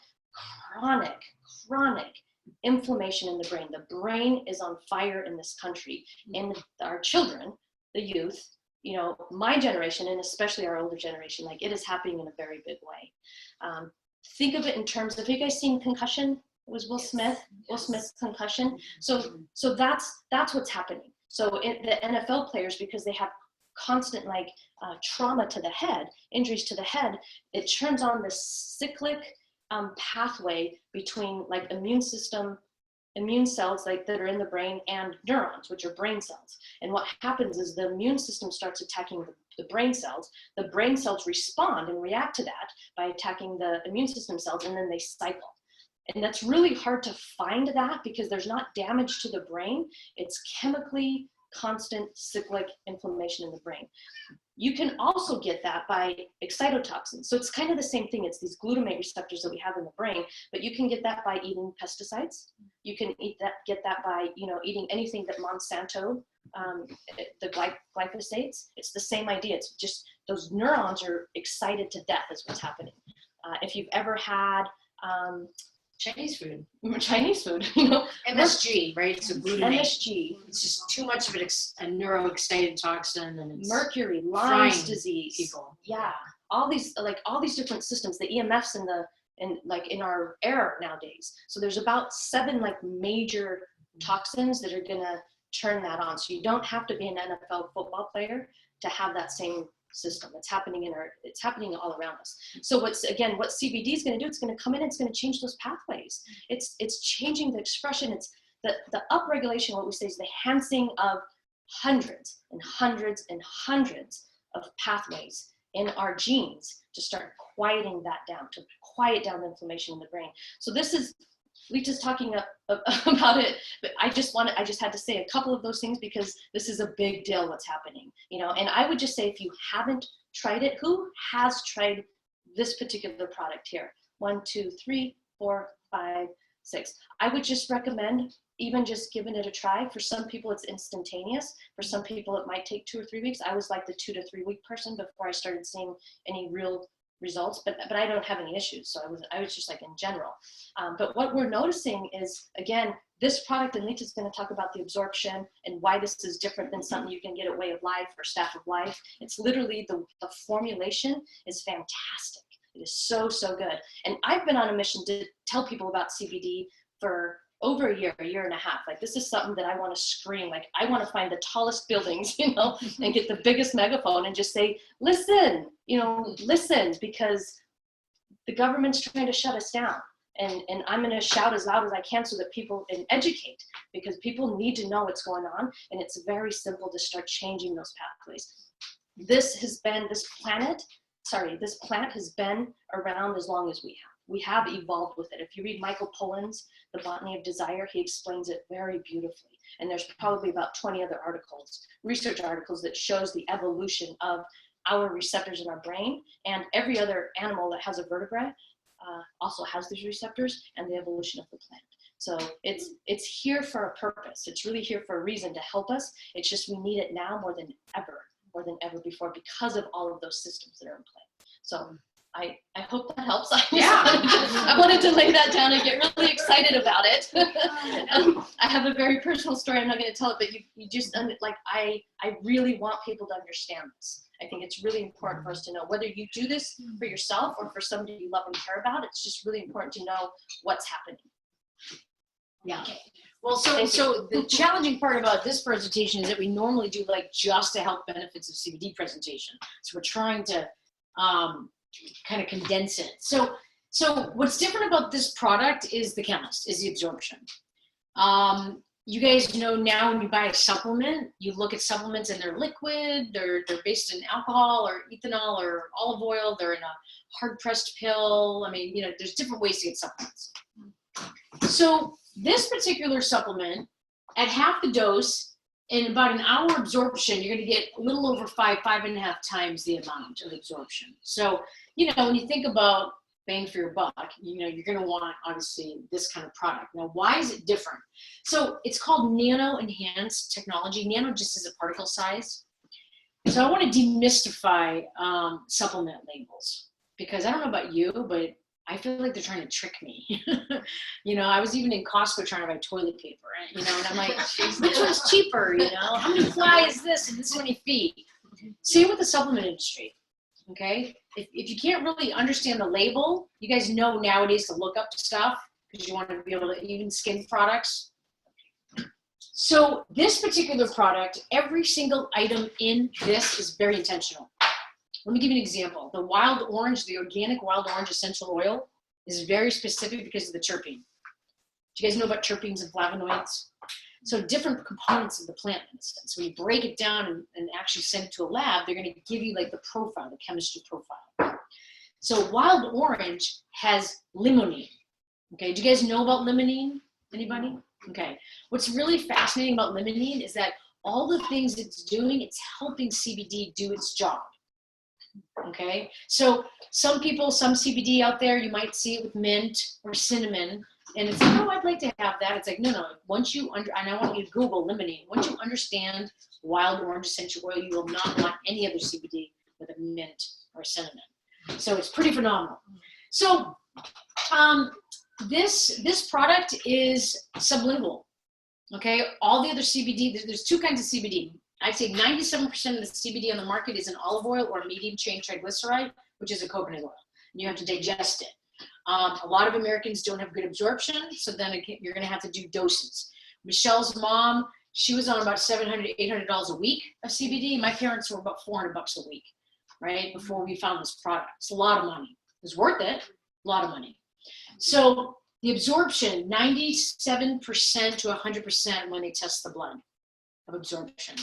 chronic inflammation in the brain. The brain is on fire in this country, and our children, the youth, my generation, and especially our older generation, like it is happening in a very big way. Think of it in terms of, have you guys seen Concussion? It was Will Smith's Concussion. So that's what's happening. So the NFL players, because they have constant trauma to the head, injuries to the head, it turns on this cyclic pathway between immune cells that are in the brain and neurons, which are brain cells. And what happens is the immune system starts attacking the brain cells. The brain cells respond and react to that by attacking the immune system cells, and then they cycle. And that's really hard to find that because there's not damage to the brain. It's chemically constant cyclic inflammation in the brain. You can also get that by excitotoxins. So it's kind of the same thing. It's these glutamate receptors that we have in the brain, but you can get that by eating pesticides. You can get that by eating anything that Monsanto, the glyphosates. It's the same idea. It's just those neurons are excited to death is what's happening. If you've ever had Chinese food, MSG, right? It's a glutamate. MSG. It's just too much of a neuroexcited toxin, and it's mercury, Lyme's disease. People. Yeah, all these different systems, the EMFs in our air nowadays. So there's about 7 major toxins that are gonna turn that on. So you don't have to be an NFL football player to have that same system. It's happening all around us. So what CBD is going to do, it's going to come in, it's going to change those pathways. It's changing the expression. It's the upregulation. What we say is the enhancing of hundreds and hundreds and hundreds of pathways in our genes to start quieting that down, to quiet down the inflammation in the brain. So this is, Lita's talking about it, but I just had to say a couple of those things because this is a big deal what's happening, and I would just say, if you haven't tried it, who has tried this particular product here? 1, 2, 3, 4, 5, 6. I would just recommend even just giving it a try. For some people it's instantaneous. For some people it might take 2 or 3 weeks. I was like the 2 to 3 week person before I started seeing any real results, but I don't have any issues. So I was just like in general. But what we're noticing is, again, this product, and Lita's going to talk about the absorption and why this is different than something you can get at Way of Life or Staff of Life. It's literally the formulation is fantastic. It is so, so good. And I've been on a mission to tell people about CBD for over a year and a half. Like, this is something that I want to scream. Like, I want to find the tallest buildings, you know, and get the biggest megaphone and just say, listen, you know, listen, because the government's trying to shut us down. And I'm going to shout as loud as I can so that people and educate, because people need to know what's going on. And it's very simple to start changing those pathways. This plant has been around as long as we have. We have evolved with it. If you read Michael Pollan's The Botany of Desire, he explains it very beautifully. And there's probably about 20 other articles, research articles, that shows the evolution of our receptors in our brain, and every other animal that has a vertebrae also has these receptors, and the evolution of the plant. So it's here for a purpose. It's really here for a reason, to help us. It's just we need it now more than ever before, because of all of those systems that are in play. So I hope that helps. I wanted to lay that down and get really excited about it. I have a very personal story. I'm not going to tell it, but you just, like, I really want people to understand this. I think it's really important for us to know, whether you do this for yourself or for somebody you love and care about, it's just really important to know what's happening. Yeah. Well, so the challenging part about this presentation is that we normally do like just the health benefits of CBD presentation. So we're trying to kind of condense it. So what's different about this product is the chemist, is the absorption. You guys know now when you buy a supplement, you look at supplements and they're liquid, they're based in alcohol or ethanol or olive oil, they're in a hard pressed pill. I mean, you know, there's different ways to get supplements. So this particular supplement, at half the dose, in about an hour absorption, you're going to get a little over 5.5 times the amount of absorption. So, you know, when you think about bang for your buck, you know, you're going to want, obviously, this kind of product. Now, why is it different? So it's called nano enhanced technology. Nano just is a particle size. So I want to demystify supplement labels, because I don't know about you, but I feel like they're trying to trick me. You know, I was even in Costco trying to buy toilet paper, you know, and I'm like, which one's cheaper, you know? How many fly is this and this many feet? Same with the supplement industry, okay? If you can't really understand the label, you guys know nowadays to look up stuff because you want to be able to, even skin products. So this particular product, every single item in this is very intentional. Let me give you an example. The wild orange, the organic wild orange essential oil is very specific because of the terpene. Do you guys know about terpenes and flavonoids? So different components of the plant medicine. So when you break it down and actually send it to a lab, they're going to give you like the profile, the chemistry profile. So wild orange has limonene. Okay, do you guys know about limonene? Anybody? Okay. What's really fascinating about limonene is that all the things it's doing, it's helping CBD do its job. Okay, so some people, some CBD out there, you might see it with mint or cinnamon, and it's like, oh, I'd like to have that. It's like, no. Once you and I want you to Google limonene. Once you understand wild orange essential oil, you will not want any other CBD with a mint or cinnamon. So it's pretty phenomenal. So this product is sublingual. Okay, all the other CBD, there's two kinds of CBD. I'd say 97% of the CBD on the market is an olive oil or medium chain triglyceride, which is a coconut oil. And you have to digest it. A lot of Americans don't have good absorption, so then you're going to have to do doses. Michelle's mom, she was on about $700 to $800 a week of CBD. My parents were about $400 a week, right, before we found this product. It's a lot of money. It was worth it, a lot of money. So the absorption, 97% to 100% when they test the blood of absorption.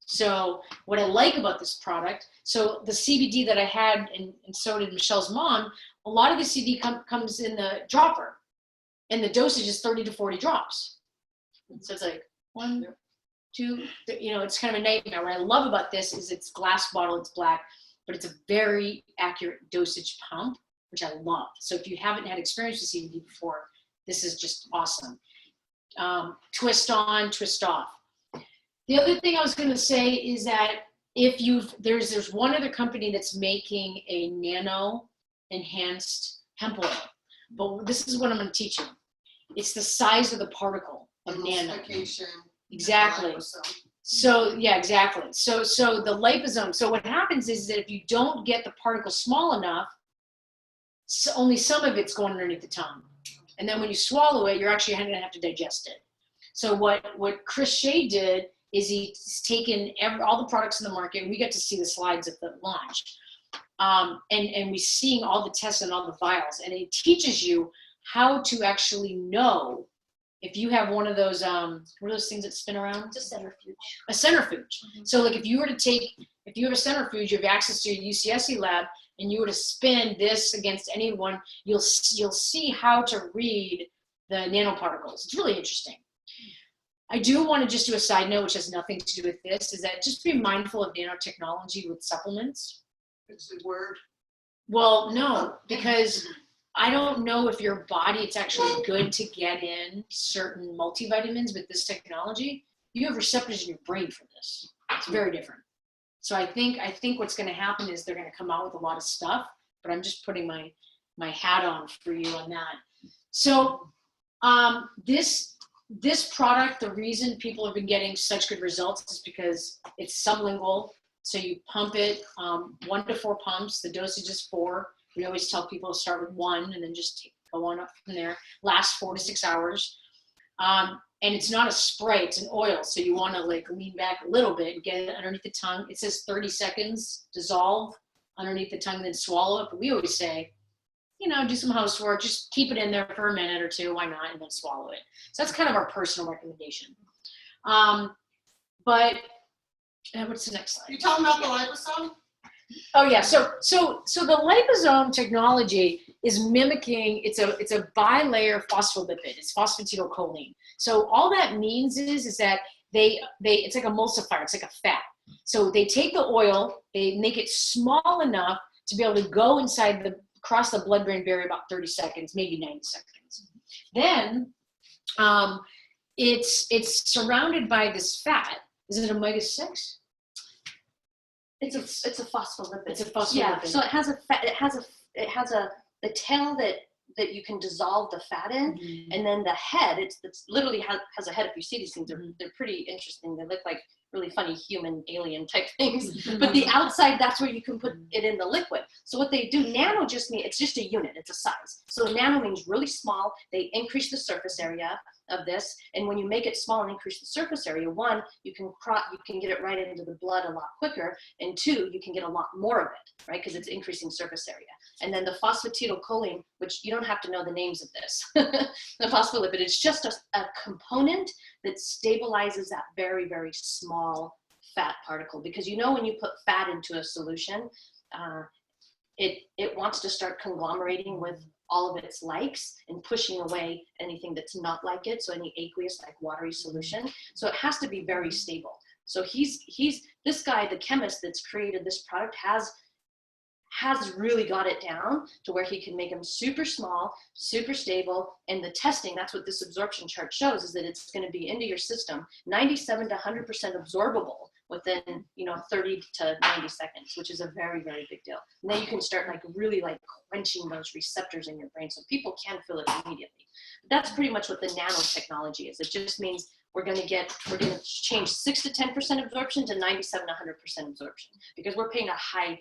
So what I like about this product, so the CBD that I had, and so did Michelle's mom, a lot of the CBD comes in the dropper, and the dosage is 30 to 40 drops. So it's like 1, 2, you know, it's kind of a nightmare. What I love about this is it's glass bottle, it's black, but it's a very accurate dosage pump, which I love. So if you haven't had experience with CBD before, this is just awesome. Twist on, twist off. The other thing I was going to say is that there's one other company that's making a nano enhanced hemp oil, but this is what I'm going to teach you. It's the size of the particle of nano. Exactly. So yeah, exactly. So the liposome. So what happens is that if you don't get the particle small enough, so only some of it's going underneath the tongue, and then when you swallow it, you're actually going to have to digest it. So what Chris Shea did is he's taken all the products in the market, and we got to see the slides at the launch, and we're seeing all the tests and all the vials, and it teaches you how to actually know if you have one of those, what are those things that spin around? It's a centrifuge. A centrifuge. So like if you have a centrifuge, you have access to your UCSC lab, and you were to spin this against anyone, you'll see how to read the nanoparticles. It's really interesting. I do want to just do a side note, which has nothing to do with this, is that just be mindful of nanotechnology with supplements. It's a word. Well, no, because I don't know if your body, it's actually good to get in certain multivitamins with this technology. You have receptors in your brain for this. It's very different. So I think what's going to happen is they're going to come out with a lot of stuff, but I'm just putting my hat on for you on that. So this product, the reason people have been getting such good results is because it's sublingual. So you pump it 1 to 4 pumps. The dosage is 4. We always tell people to start with 1 and then just go on up from there. Lasts 4 to 6 hours. And it's not a spray, it's an oil. So you want to like lean back a little bit and get it underneath the tongue. It says 30 seconds, dissolve underneath the tongue, then swallow it. But we always say, do some housework, just keep it in there for a minute or two, why not, and then swallow it. So that's kind of our personal recommendation. But what's the next slide? You talking about the liposome? Oh yeah, so the liposome technology is mimicking, it's a bilayer phospholipid, it's phosphatidylcholine. So all that means is that it's like emulsifier, it's like a fat. So they take the oil, they make it small enough to be able to go cross the blood-brain barrier about 30 seconds, maybe 90 seconds. Then it's surrounded by this fat. Is it omega-6? It's a phospholipid. It's a phospholipid. Yeah. So it has the tail that you can dissolve the fat in, and then the head. It's literally has a head. If you see these things, they're pretty interesting. They look like really funny human alien type things. But the outside, that's where you can put it in the liquid. So what they do, nano just means it's just a unit. It's a size. So nano means really small. They increase the surface area of this, and when you make it small and increase the surface area, 1, you can get it right into the blood a lot quicker, and 2, you can get a lot more of it, right? Because it's increasing surface area. And then the phosphatidylcholine, which you don't have to know the names of this, the phospholipid, it's just a component that stabilizes that very, very small fat particle. Because when you put fat into a solution, it wants to start conglomerating with all of its likes and pushing away anything that's not like it. So any aqueous, like watery solution. So it has to be very stable. So he's this guy, the chemist that's created this product has really got it down to where he can make them super small, super stable. And the testing, that's what this absorption chart shows, is that it's going to be into your system, 97 to 100% absorbable within 30 to 90 seconds, which is a very, very big deal. And then you can start really quenching those receptors in your brain so people can feel it immediately. But that's pretty much what the nanotechnology is. It just means we're going to change 6 to 10% absorption to 97 to 100% absorption, because we're paying a high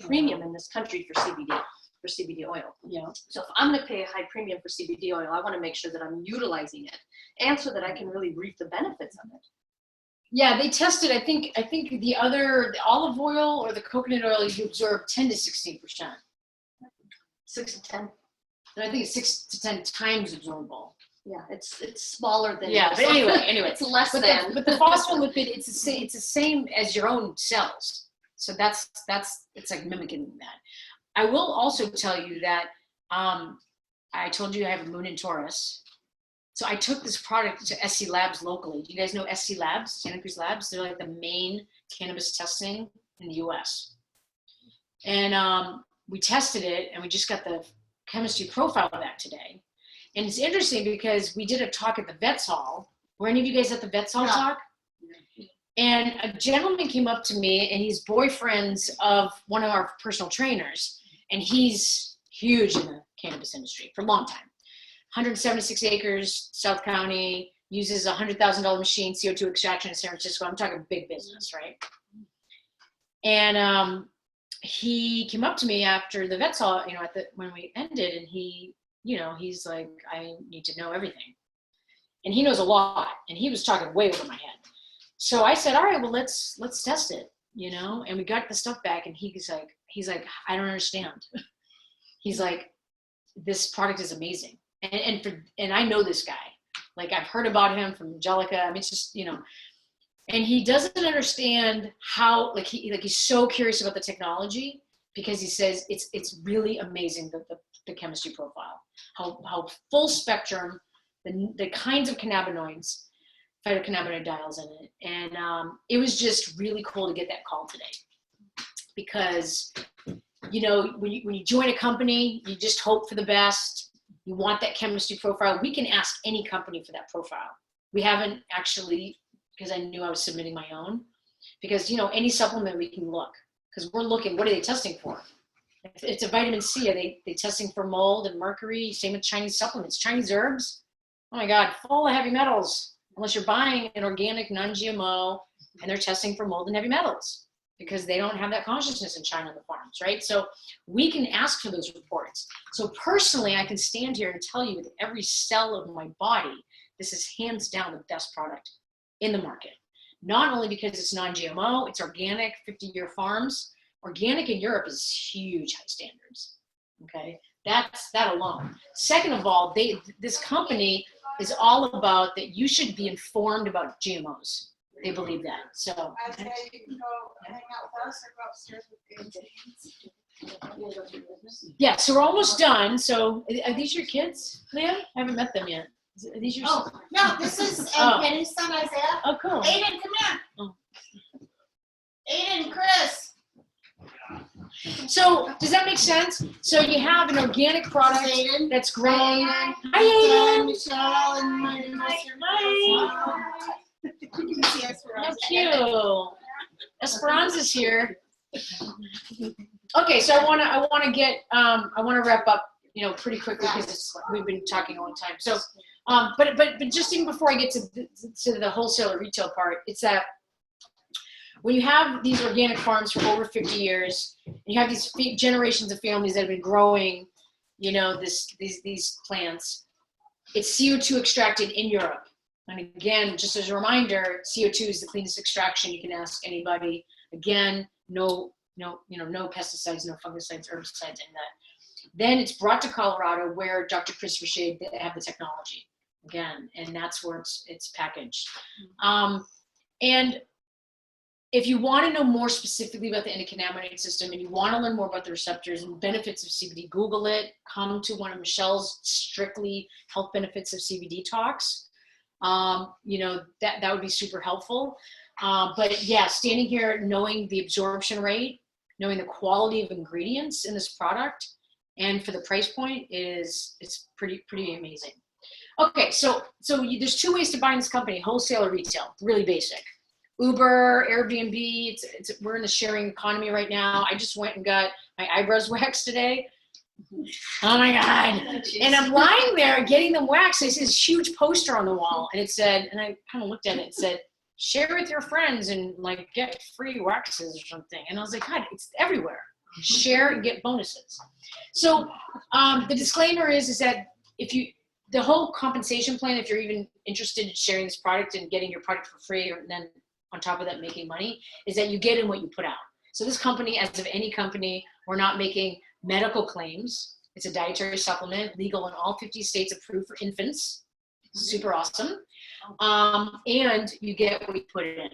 premium in this country for CBD oil. Yeah. So if I'm going to pay a high premium for CBD oil, I want to make sure that I'm utilizing it, and so that I can really reap the benefits of it. Yeah, they tested, I think the olive oil or the coconut oil, you absorb 10 to 16%. 6 to 10. And I think it's 6 to 10 times absorbable. Yeah, it's smaller than. Yeah, but anyway, it's less but than. But the phospholipid, it's the same as your own cells. So that's it's like mimicking that. I will also tell you that I told you I have a moon in Taurus. So I took this product to SC Labs locally. Do you guys know SC Labs, Santa Cruz Labs? They're like the main cannabis testing in the US. And we tested it, and we just got the chemistry profile back today. And it's interesting because we did a talk at the Vets Hall. Were any of you guys at the Vets Hall talk? And a gentleman came up to me, and he's boyfriends of one of our personal trainers, and he's huge in the cannabis industry for a long time. 176 acres, South County, uses a $100,000 machine, CO2 extraction in San Francisco. I'm talking big business, right? And he came up to me after the vet saw, when we ended, and he's like, I need to know everything. And he knows a lot, and he was talking way over my head. So I said, all right, well, let's test it, and we got the stuff back, and he's like, I don't understand. He's like, this product is amazing. And I know this guy, like I've heard about him from Angelica. I mean, it's just, and he doesn't understand how, he's so curious about the technology, because he says it's really amazing, the chemistry profile, how full spectrum, the kinds of cannabinoids, phytocannabinoids in it. And it was just really cool to get that call today, because, when you join a company, you just hope for the best. You want that chemistry profile. We can ask any company for that profile. We haven't actually, because I knew I was submitting my own, because, any supplement we can look, because we're looking, what are they testing for? If it's a vitamin C, are they testing for mold and mercury? Same with Chinese supplements, Chinese herbs. Oh my God, full of heavy metals, unless you're buying an organic, non-GMO, and they're testing for mold and heavy metals, because they don't have that consciousness in China on the farms, right? So we can ask for those reports. So personally, I can stand here and tell you with every cell of my body, this is hands down the best product in the market. Not only because it's non-GMO, it's organic, 50-year farms. Organic in Europe is huge, high standards, okay? That's that alone. Second of all, this company is all about that you should be informed about GMOs. They believe that. So I say you can go hang out with us or go upstairs with the yeah, so we're almost done. So are these your kids, Leah? I haven't met them yet. Are these your Oh, no, this is Penny's son, Isaiah. Oh, cool. Aiden, come here. Oh. Aiden, Chris. So does that make sense? So you have an organic product Aiden. that's grown. Hi, Hi, Aiden. Michelle, and my Hi. You can see us. How cute. Esperanza's here. Okay, so I want to wrap up, pretty quickly, because we've been talking a long time. So, but just even before I get to the wholesale or retail part, it's that when you have these organic farms for over 50 years, and you have these generations of families that have been growing, these plants, it's CO2 extracted in Europe. And again, just as a reminder, CO2 is the cleanest extraction. You can ask anybody. Again, no pesticides, no fungicides, herbicides in that. Then it's brought to Colorado, where Dr. Christopher Shade, they have the technology again, and that's where it's packaged. And if you want to know more specifically about the endocannabinoid system, and you want to learn more about the receptors and benefits of CBD, Google it. Come to one of Michelle's strictly health benefits of CBD talks. That would be super helpful. But yeah, standing here, knowing the absorption rate, knowing the quality of ingredients in this product, and for the price point it's pretty amazing. Okay, so there's two ways to buy in this company: wholesale or retail. Really basic. Uber, Airbnb. We're in the sharing economy right now. I just went and got my eyebrows waxed today. Oh my God. And I'm lying there getting them waxed. I see this huge poster on the wall, and it said, and I kind of looked at it, it said, share with your friends and get free waxes or something. And I was like, God, it's everywhere. Share and get bonuses. So the disclaimer is that the whole compensation plan, if you're even interested in sharing this product and getting your product for free, or then on top of that making money, is that you get in what you put out. So this company, as of any company, we're not making medical claims. It's a dietary supplement, legal in all 50 states, approved for infants. Super awesome. And you get what you put in.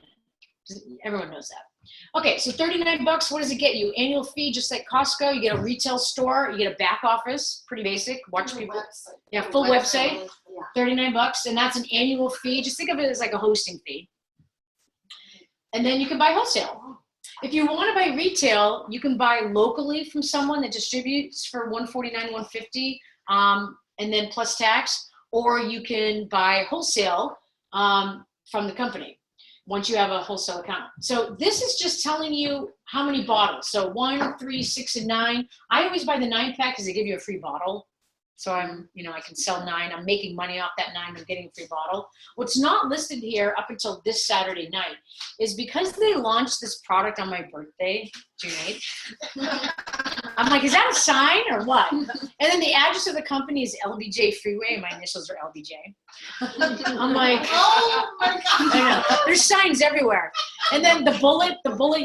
Everyone knows that. Okay, so $39, what does it get you? Annual fee, just like Costco. You get a retail store, you get a back office, pretty basic. Watch people. Website. Yeah, full website, $39, and that's an annual fee. Just think of it as like a hosting fee. And then you can buy wholesale. If you want to buy retail, you can buy locally from someone that distributes for $149, $150, and then plus tax, or you can buy wholesale from the company. once you have a wholesale account. So this is just telling you how many bottles. So 1, 3, 6, and 9. I always buy the 9-pack because they give you a free bottle. So I'm, I can sell 9. I'm making money off that 9. I'm getting a free bottle. What's not listed here up until this Saturday night is because they launched this product on my birthday, June 8th. I'm like, is that a sign or what? And then the address of the company is LBJ Freeway, and my initials are LBJ. I'm like, Oh my God. I know. There's signs everywhere. And then the bullet, the bullet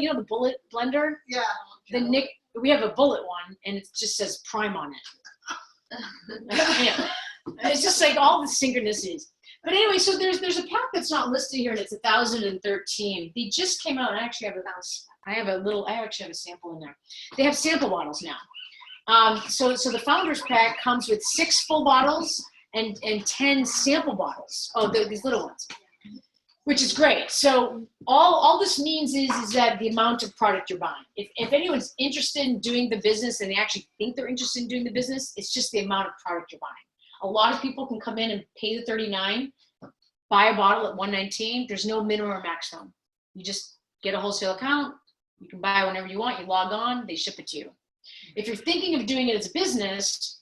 blender. Yeah. We have a bullet one, and it just says Prime on it. Yeah. It's just like all the synchronicities. But anyway, so there's a pack that's not listed here, and it's 1,013. They just came out, and I actually have a sample in there. They have sample bottles now. So the Founders Pack comes with 6 full bottles and 10 sample bottles. Oh, these little ones, which is great. So all this means is that the amount of product you're buying. If anyone's interested in doing the business and they actually think they're interested in doing the business, it's just the amount of product you're buying. A lot of people can come in and pay the $39, buy a bottle at $119. There's no minimum or maximum. You just get a wholesale account. You can buy whenever you want. You log on, they ship it to you. If you're thinking of doing it as a business,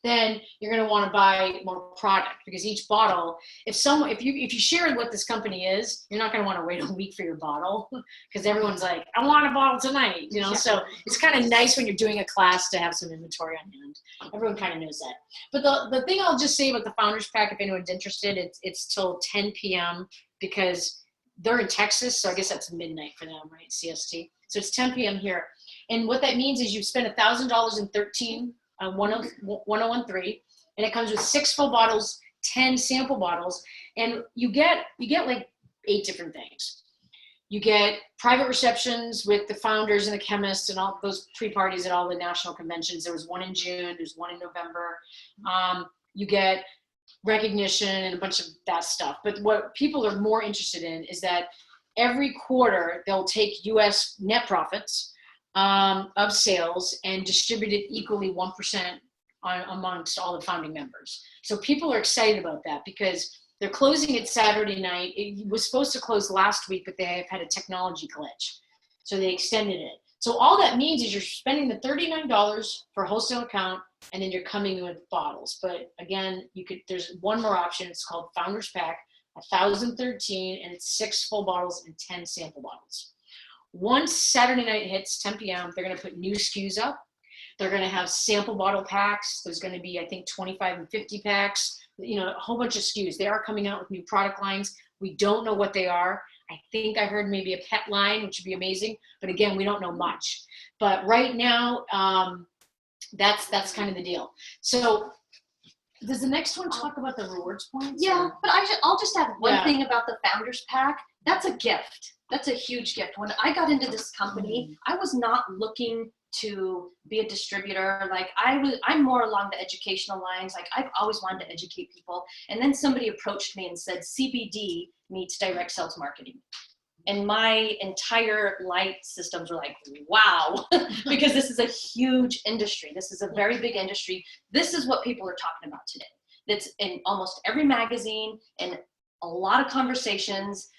then you're going to want to buy more product, because each bottle, if you share what this company is, you're not going to want to wait a week for your bottle, because everyone's like, I want a bottle tonight, So it's kind of nice when you're doing a class to have some inventory on hand. Everyone kind of knows that. But the thing I'll just say about the Founders Pack, if anyone's interested, it's till 10 p.m. because they're in Texas, so I guess that's midnight for them, right? CST. So it's 10 p.m. here. And what that means is you spend $1,000 in 13 1013, and it comes with 6 full bottles, 10 sample bottles, and you get like 8 different things. You get private receptions with the founders and the chemists and all those pre-parties at all the national conventions. There was one in June, there's one in November. You get recognition and a bunch of that stuff. But what people are more interested in is that every quarter they'll take US net profits of sales and distribute it equally 1% amongst all the founding members. So people are excited about that because they're closing it Saturday night. It was supposed to close last week, but they have had a technology glitch. So they extended it. So all that means is you're spending the $39 for a wholesale account, and then you're coming in with bottles. But again, there's one more option. It's called Founders Pack, 1,013, and it's 6 full bottles and 10 sample bottles. Once Saturday night hits 10 p.m., they're going to put new SKUs up. They're going to have sample bottle packs. There's going to be, I think, 25 and 50 packs, a whole bunch of SKUs. They are coming out with new product lines. We don't know what they are. I think I heard maybe a pet line, which would be amazing. But again, we don't know much. But right now, that's kind of the deal. So does the next one talk about the rewards points? Yeah, but I'll just add one Yeah. thing about the Founders Pack. That's a gift. That's a huge gift. When I got into this company, I was not looking to be a distributor. Like I'm more along the educational lines. Like I've always wanted to educate people. And then somebody approached me and said, CBD meets direct sales marketing. And my entire light systems were like, wow, because this is a huge industry. This is a very big industry. This is what people are talking about today. That's in almost every magazine and a lot of conversations.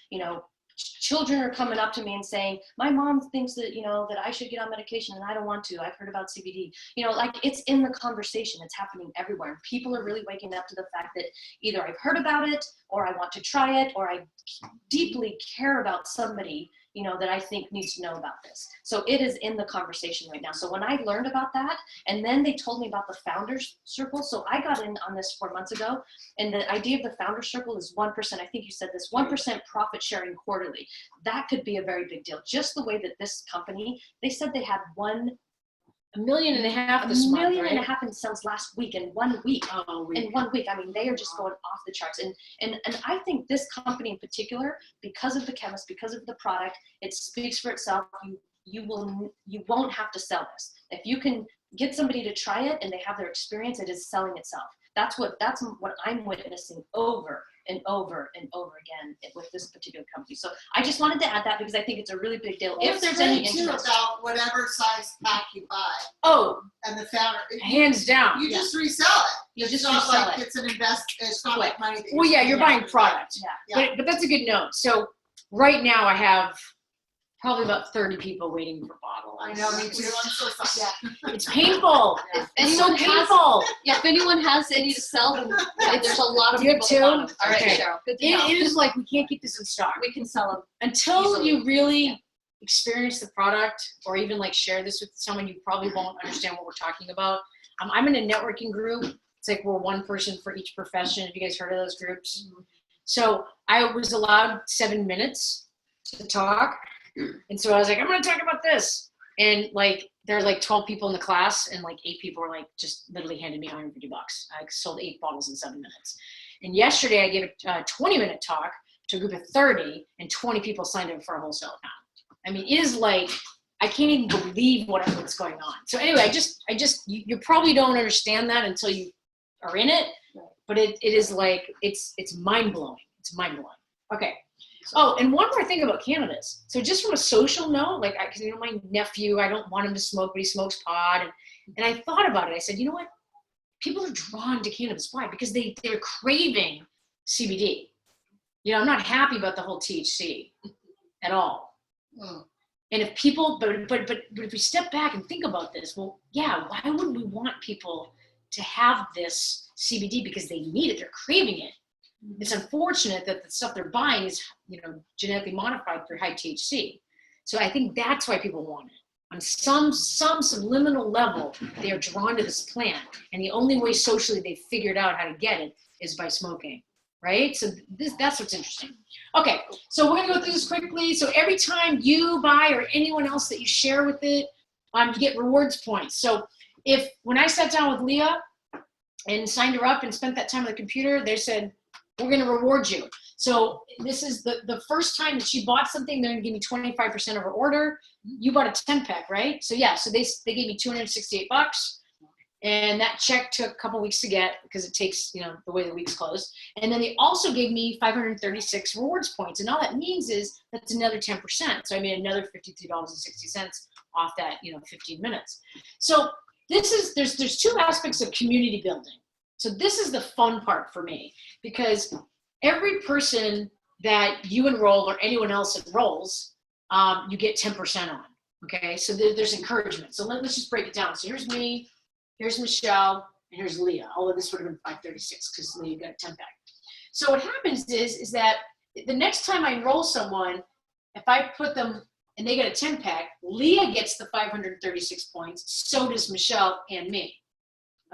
Children are coming up to me and saying, my mom thinks that, that I should get on medication and I don't want to. I've heard about CBD. Like it's in the conversation. It's happening everywhere. People are really waking up to the fact that either I've heard about it or I want to try it or I deeply care about somebody, that I think needs to know about this. So it is in the conversation right now. So when I learned about that, and then they told me about the Founders Circle. So I got in on this 4 months ago, and the idea of the Founders Circle is 1%. I think you said this, 1% profit sharing quarterly. That could be a very big deal. Just the way that this company, they said they had $1.5 million this month, right? $1.5 million in sales last week in 1 week. In 1 week. I mean, they are just going off the charts. And I think this company in particular, because of the chemist, because of the product, it speaks for itself. You won't have to sell this. If you can get somebody to try it and they have their experience, it is selling itself. That's what I'm witnessing over and over and over again with this particular company. So I just wanted to add that because I think it's a really big deal. If there's any interest, about whatever size pack you buy. Oh, And the founder, hands down. you just resell it. You just not resell like it. It's an invest. It's not like money. That Well, yeah, you're buying product. Yeah. But that's a good note. So right now I have probably about 30 people waiting for bottles. I know, me too. I'm so sorry. It's painful. If It's so anyone has, painful. if anyone has any to sell, then there's a lot of You have people two? that want them. All right, Okay. Cheryl. Good to know. It is like we can't keep this in stock. We can sell them. Until Easily. you really experience the product or even like share this with someone, you probably won't understand what we're talking about. I'm in a networking group. It's like we're one person for each profession. Have you guys heard of those groups? So I was allowed 7 minutes to talk. And so I was like, I'm going to talk about this. And like, there are like 12 people in the class and like 8 people were like, just literally handed me $150. I sold 8 bottles in 7 minutes. And yesterday I gave a 20-minute talk to a group of 30 and 20 people signed up for a wholesale account. I mean, it is like, I can't even believe what's going on. So anyway, you probably don't understand that until you are in it, but it is like, it's mind blowing. It's mind blowing. Okay. Oh, and one more thing about cannabis. So just from a social note, like, cause you know, my nephew, I don't want him to smoke, but he smokes pot. And I thought about it. I said, you know what? People are drawn to cannabis. Why? Because they're craving CBD. You know, I'm not happy about the whole THC at all. And if people, but if we step back and think about this, well, yeah, why wouldn't we want people to have this CBD because they need it, they're craving it. It's unfortunate that the stuff they're buying is, you know, genetically modified for high THC. So I think that's why people want it. On some subliminal level, they are drawn to this plant. And the only way socially they've figured out how to get it is by smoking, right? So that's what's interesting. Okay, so we're gonna go through this quickly. So every time you buy or anyone else that you share with it, you get rewards points. So when I sat down with Leah and signed her up and spent that time on the computer, they said, we're going to reward you. So this is the first time that she bought something, they're going to give me 25% of her order. You bought a 10-pack, right? So yeah, so they gave me $268, and that check took a couple weeks to get because it takes, you know, the way the week's closed. And then they also gave me 536 rewards points, and all that means is that's another 10%. So I made another $53.60 off that, you know, 15 minutes. So there's 2 aspects of community building. So this is the fun part for me, because every person that you enroll or anyone else enrolls, you get 10% on, okay? So there's encouragement. So let's just break it down. So here's me, here's Michelle, and here's Leah. Although this would have been 536 because Leah got a 10-pack. So what happens is that the next time I enroll someone, if I put them and they get a 10-pack, Leah gets the 536 points, so does Michelle and me,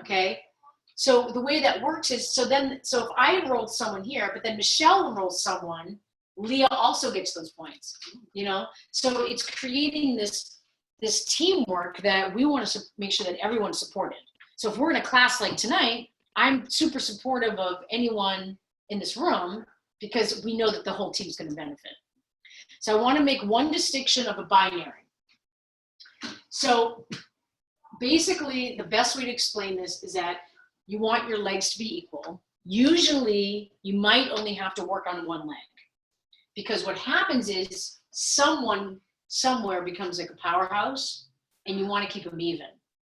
okay? So the way that works is, so if I enrolled someone here, but then Michelle enrolls someone, Leah also gets those points, you know? So it's creating this teamwork that we want to make sure that everyone's supported. So if we're in a class like tonight, I'm super supportive of anyone in this room because we know that the whole team's going to benefit. So I want to make one distinction of a binary. So basically, the best way to explain this is that you want your legs to be equal. Usually, you might only have to work on one leg, because what happens is someone somewhere becomes like a powerhouse, and you want to keep them even.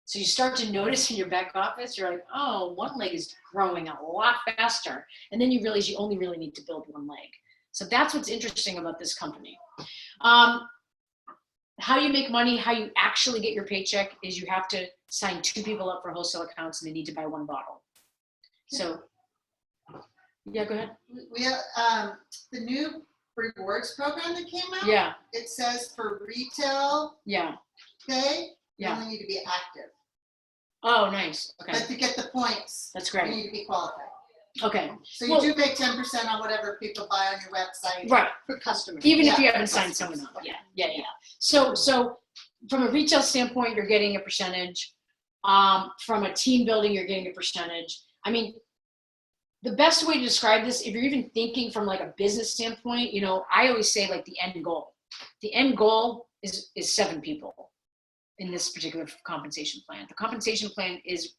So you start to notice in your back office, you're like, oh, one leg is growing a lot faster, and then you realize you only really need to build one leg. So that's what's interesting about this company. How you make money, how you actually get your paycheck is you have to sign 2 people up for wholesale accounts and they need to buy 1 bottle. So, yeah, go ahead. We have the new rewards program that came out. Yeah, It says for retail yeah, pay, you Yeah. only need to be active. oh, nice, okay, But to get the points, that's you great, need to be qualified. okay, So you Well- do make 10% on whatever people buy on your website. right, For customers. even if Yeah. you haven't signed someone up, yeah. So from a retail standpoint, you're getting a percentage. From a team building, you're getting a percentage. I mean, the best way to describe this, if you're even thinking from like a business standpoint, you know, I always say like the end goal. The end goal is 7 people in this particular compensation plan. The compensation plan is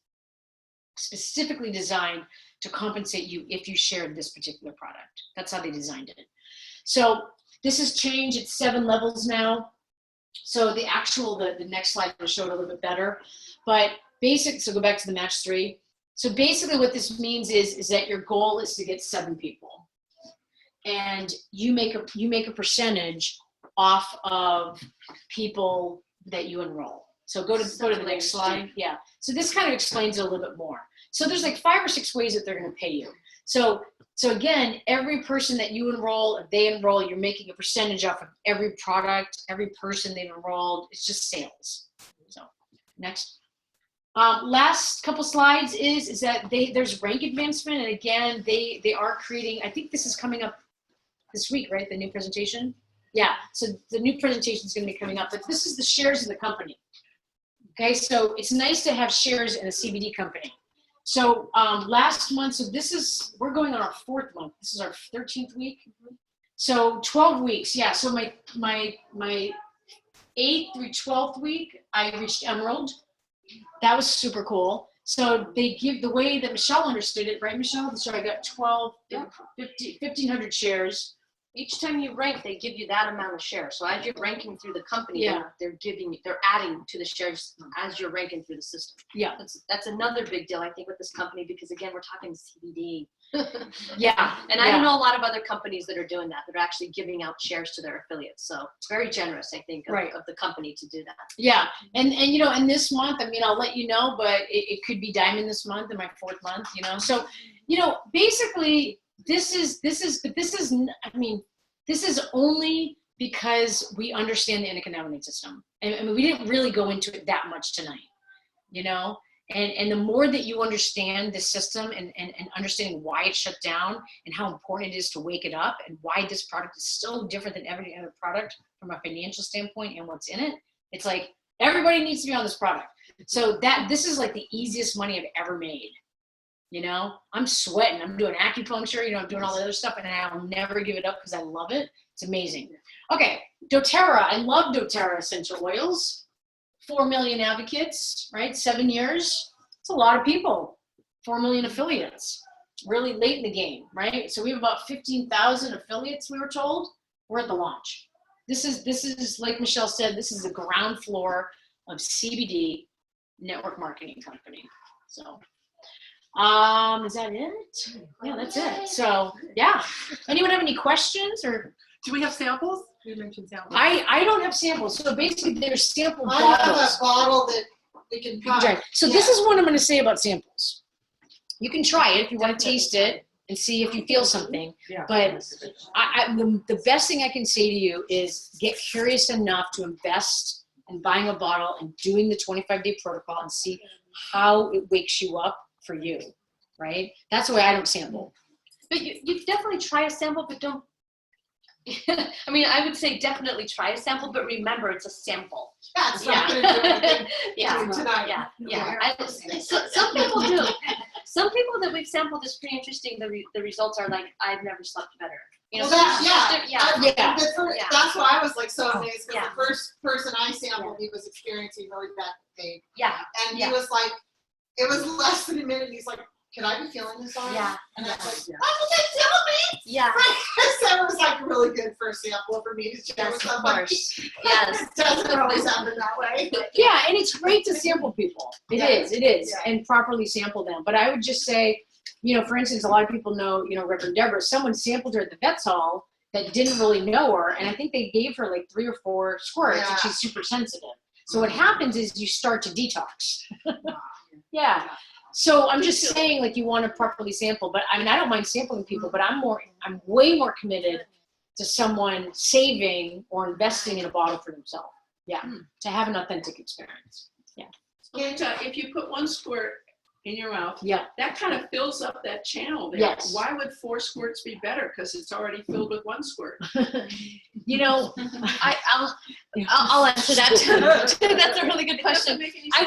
specifically designed to compensate you if you shared this particular product. That's how they designed it. So this has changed. It's 7 levels now. So the next slide will show it a little bit better. But so go back to the match 3. So basically what this means is that your goal is to get 7 people. and you make a percentage off of people that you enroll. So go to the next slide. Yeah. So this kind of explains it a little bit more. So there's like 5 or 6 ways that they're going to pay you. So again, every person that you enroll, if they enroll, you're making a percentage off of every product, every person they've enrolled. It's just sales. So next. Last couple slides is that there's rank advancement, and again, they are creating. I think this is coming up this week, right? The new presentation. Yeah. So the new presentation is going to be coming up, but this is the shares in the company. Okay, so it's nice to have shares in a CBD company. So last month, so we're going on our 4th month. This is our 13th week. So 12 weeks, yeah. So my 8th through 12th week, I reached Emerald. That was super cool. So they give the way that Michelle understood it, right, Michelle? So I got 1,500 shares. Each time you rank, they give you that amount of shares. So as you're ranking through the company, Yeah. they're adding to the shares as you're ranking through the system. Yeah. That's another big deal, I think, with this company, because again, we're talking CBD. Yeah. And I don't know a lot of other companies that are doing that. They're actually giving out shares to their affiliates. So it's very generous, I think, of the company to do that. Yeah, and and this month, I mean, I'll let you know, but it could be diamond this month in my 4th month, So, basically, this is only because we understand the endocannabinoid system, and I mean, we didn't really go into it that much tonight, And the more that you understand the system and understanding why it's shut down and how important it is to wake it up and why this product is so different than every other product from a financial standpoint and what's in it, it's like everybody needs to be on this product. So this is like the easiest money I've ever made. I'm sweating. I'm doing acupuncture. I'm doing all the other stuff, and I'll never give it up because I love it. It's amazing. Okay, doTERRA. I love doTERRA essential oils. 4 million advocates, right? 7 years. It's a lot of people. 4 million affiliates. Really late in the game, right? So we have about 15,000 affiliates, we were told. We're at the launch. This is like Michelle said, this is the ground floor of CBD network marketing company. So, is that it? Yeah, that's it. So, yeah. Anyone have any questions or? Do we have samples? You mentioned samples. I don't have samples. So basically, there's sample I bottles. have a bottle that we can try. So this is what I'm going to say about samples. You can try it if you want to taste it and see if you feel something. Yeah. But the best thing I can say to you is get curious enough to invest in buying a bottle and doing the 25-day protocol and see how it wakes you up for you, right? That's the way I don't sample. But you definitely try a sample, but don't. I mean, I would say definitely try a sample, but remember it's a sample. Yeah, it's not going to do anything tonight. Yeah. Some people do. Some people that we've sampled is pretty interesting. The results are like, I've never slept better. That's why I was like so amazed, because the first person I sampled, he was experiencing really bad pain. Yeah. And he was like, it was less than a minute. He's like, can I be feeling this on? Yeah. And I was like, that's what they tell me. Yeah. So it was like a really good first sample for me to share with somebody. Yes. It doesn't always happen that way. Yeah, and it's great to sample people. It is, and properly sample them. But I would just say, for instance, a lot of people know, Reverend Deborah. Someone sampled her at the vet's hall that didn't really know her, and I think they gave her like 3 or 4 squirts, and she's super sensitive. So what happens is you start to detox. Yeah. So I'm just saying, like, you want to properly sample, but I mean, I don't mind sampling people, but I'm way more committed to someone saving or investing in a bottle for themselves. Yeah. To have an authentic experience. Yeah. And if you put 1 squirt in your mouth, that kind of fills up that channel there. Yes. Why would 4 squirts be better? Because it's already filled with 1 squirt. I'll answer that. That's a really good question. I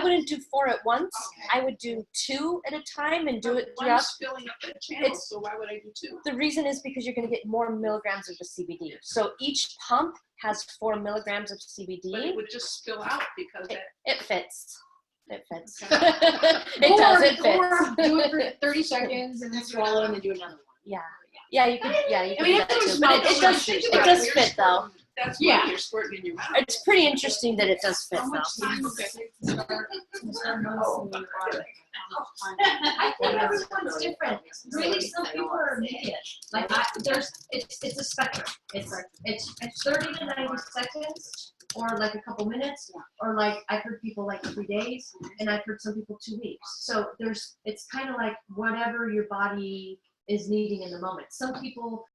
wouldn't do 4 at once. Okay. I would do 2 at a time and do it One throughout. is filling up that channel, so why would I do 2? The reason is because you're going to get more milligrams of the CBD. So each pump has 4 milligrams of CBD. But it would just spill out because It fits. It fits. Okay. It does. It fits. Or do it for 30 seconds and then swallow and then do another one. Yeah, you can. Yeah, you can. I mean, do that everyone's too. But mouth it does Think fit about it. though. that's Yeah. what you're squirting in your mouth. It's pretty interesting that it does fit though. I think everyone's different. Really, some people are immediate. Like it's a spectrum. It's 30 to 90 seconds, or like a couple minutes, or like I've heard people like 3 days, and I've heard some people 2 weeks. So it's kind of like whatever your body is needing in the moment. Some people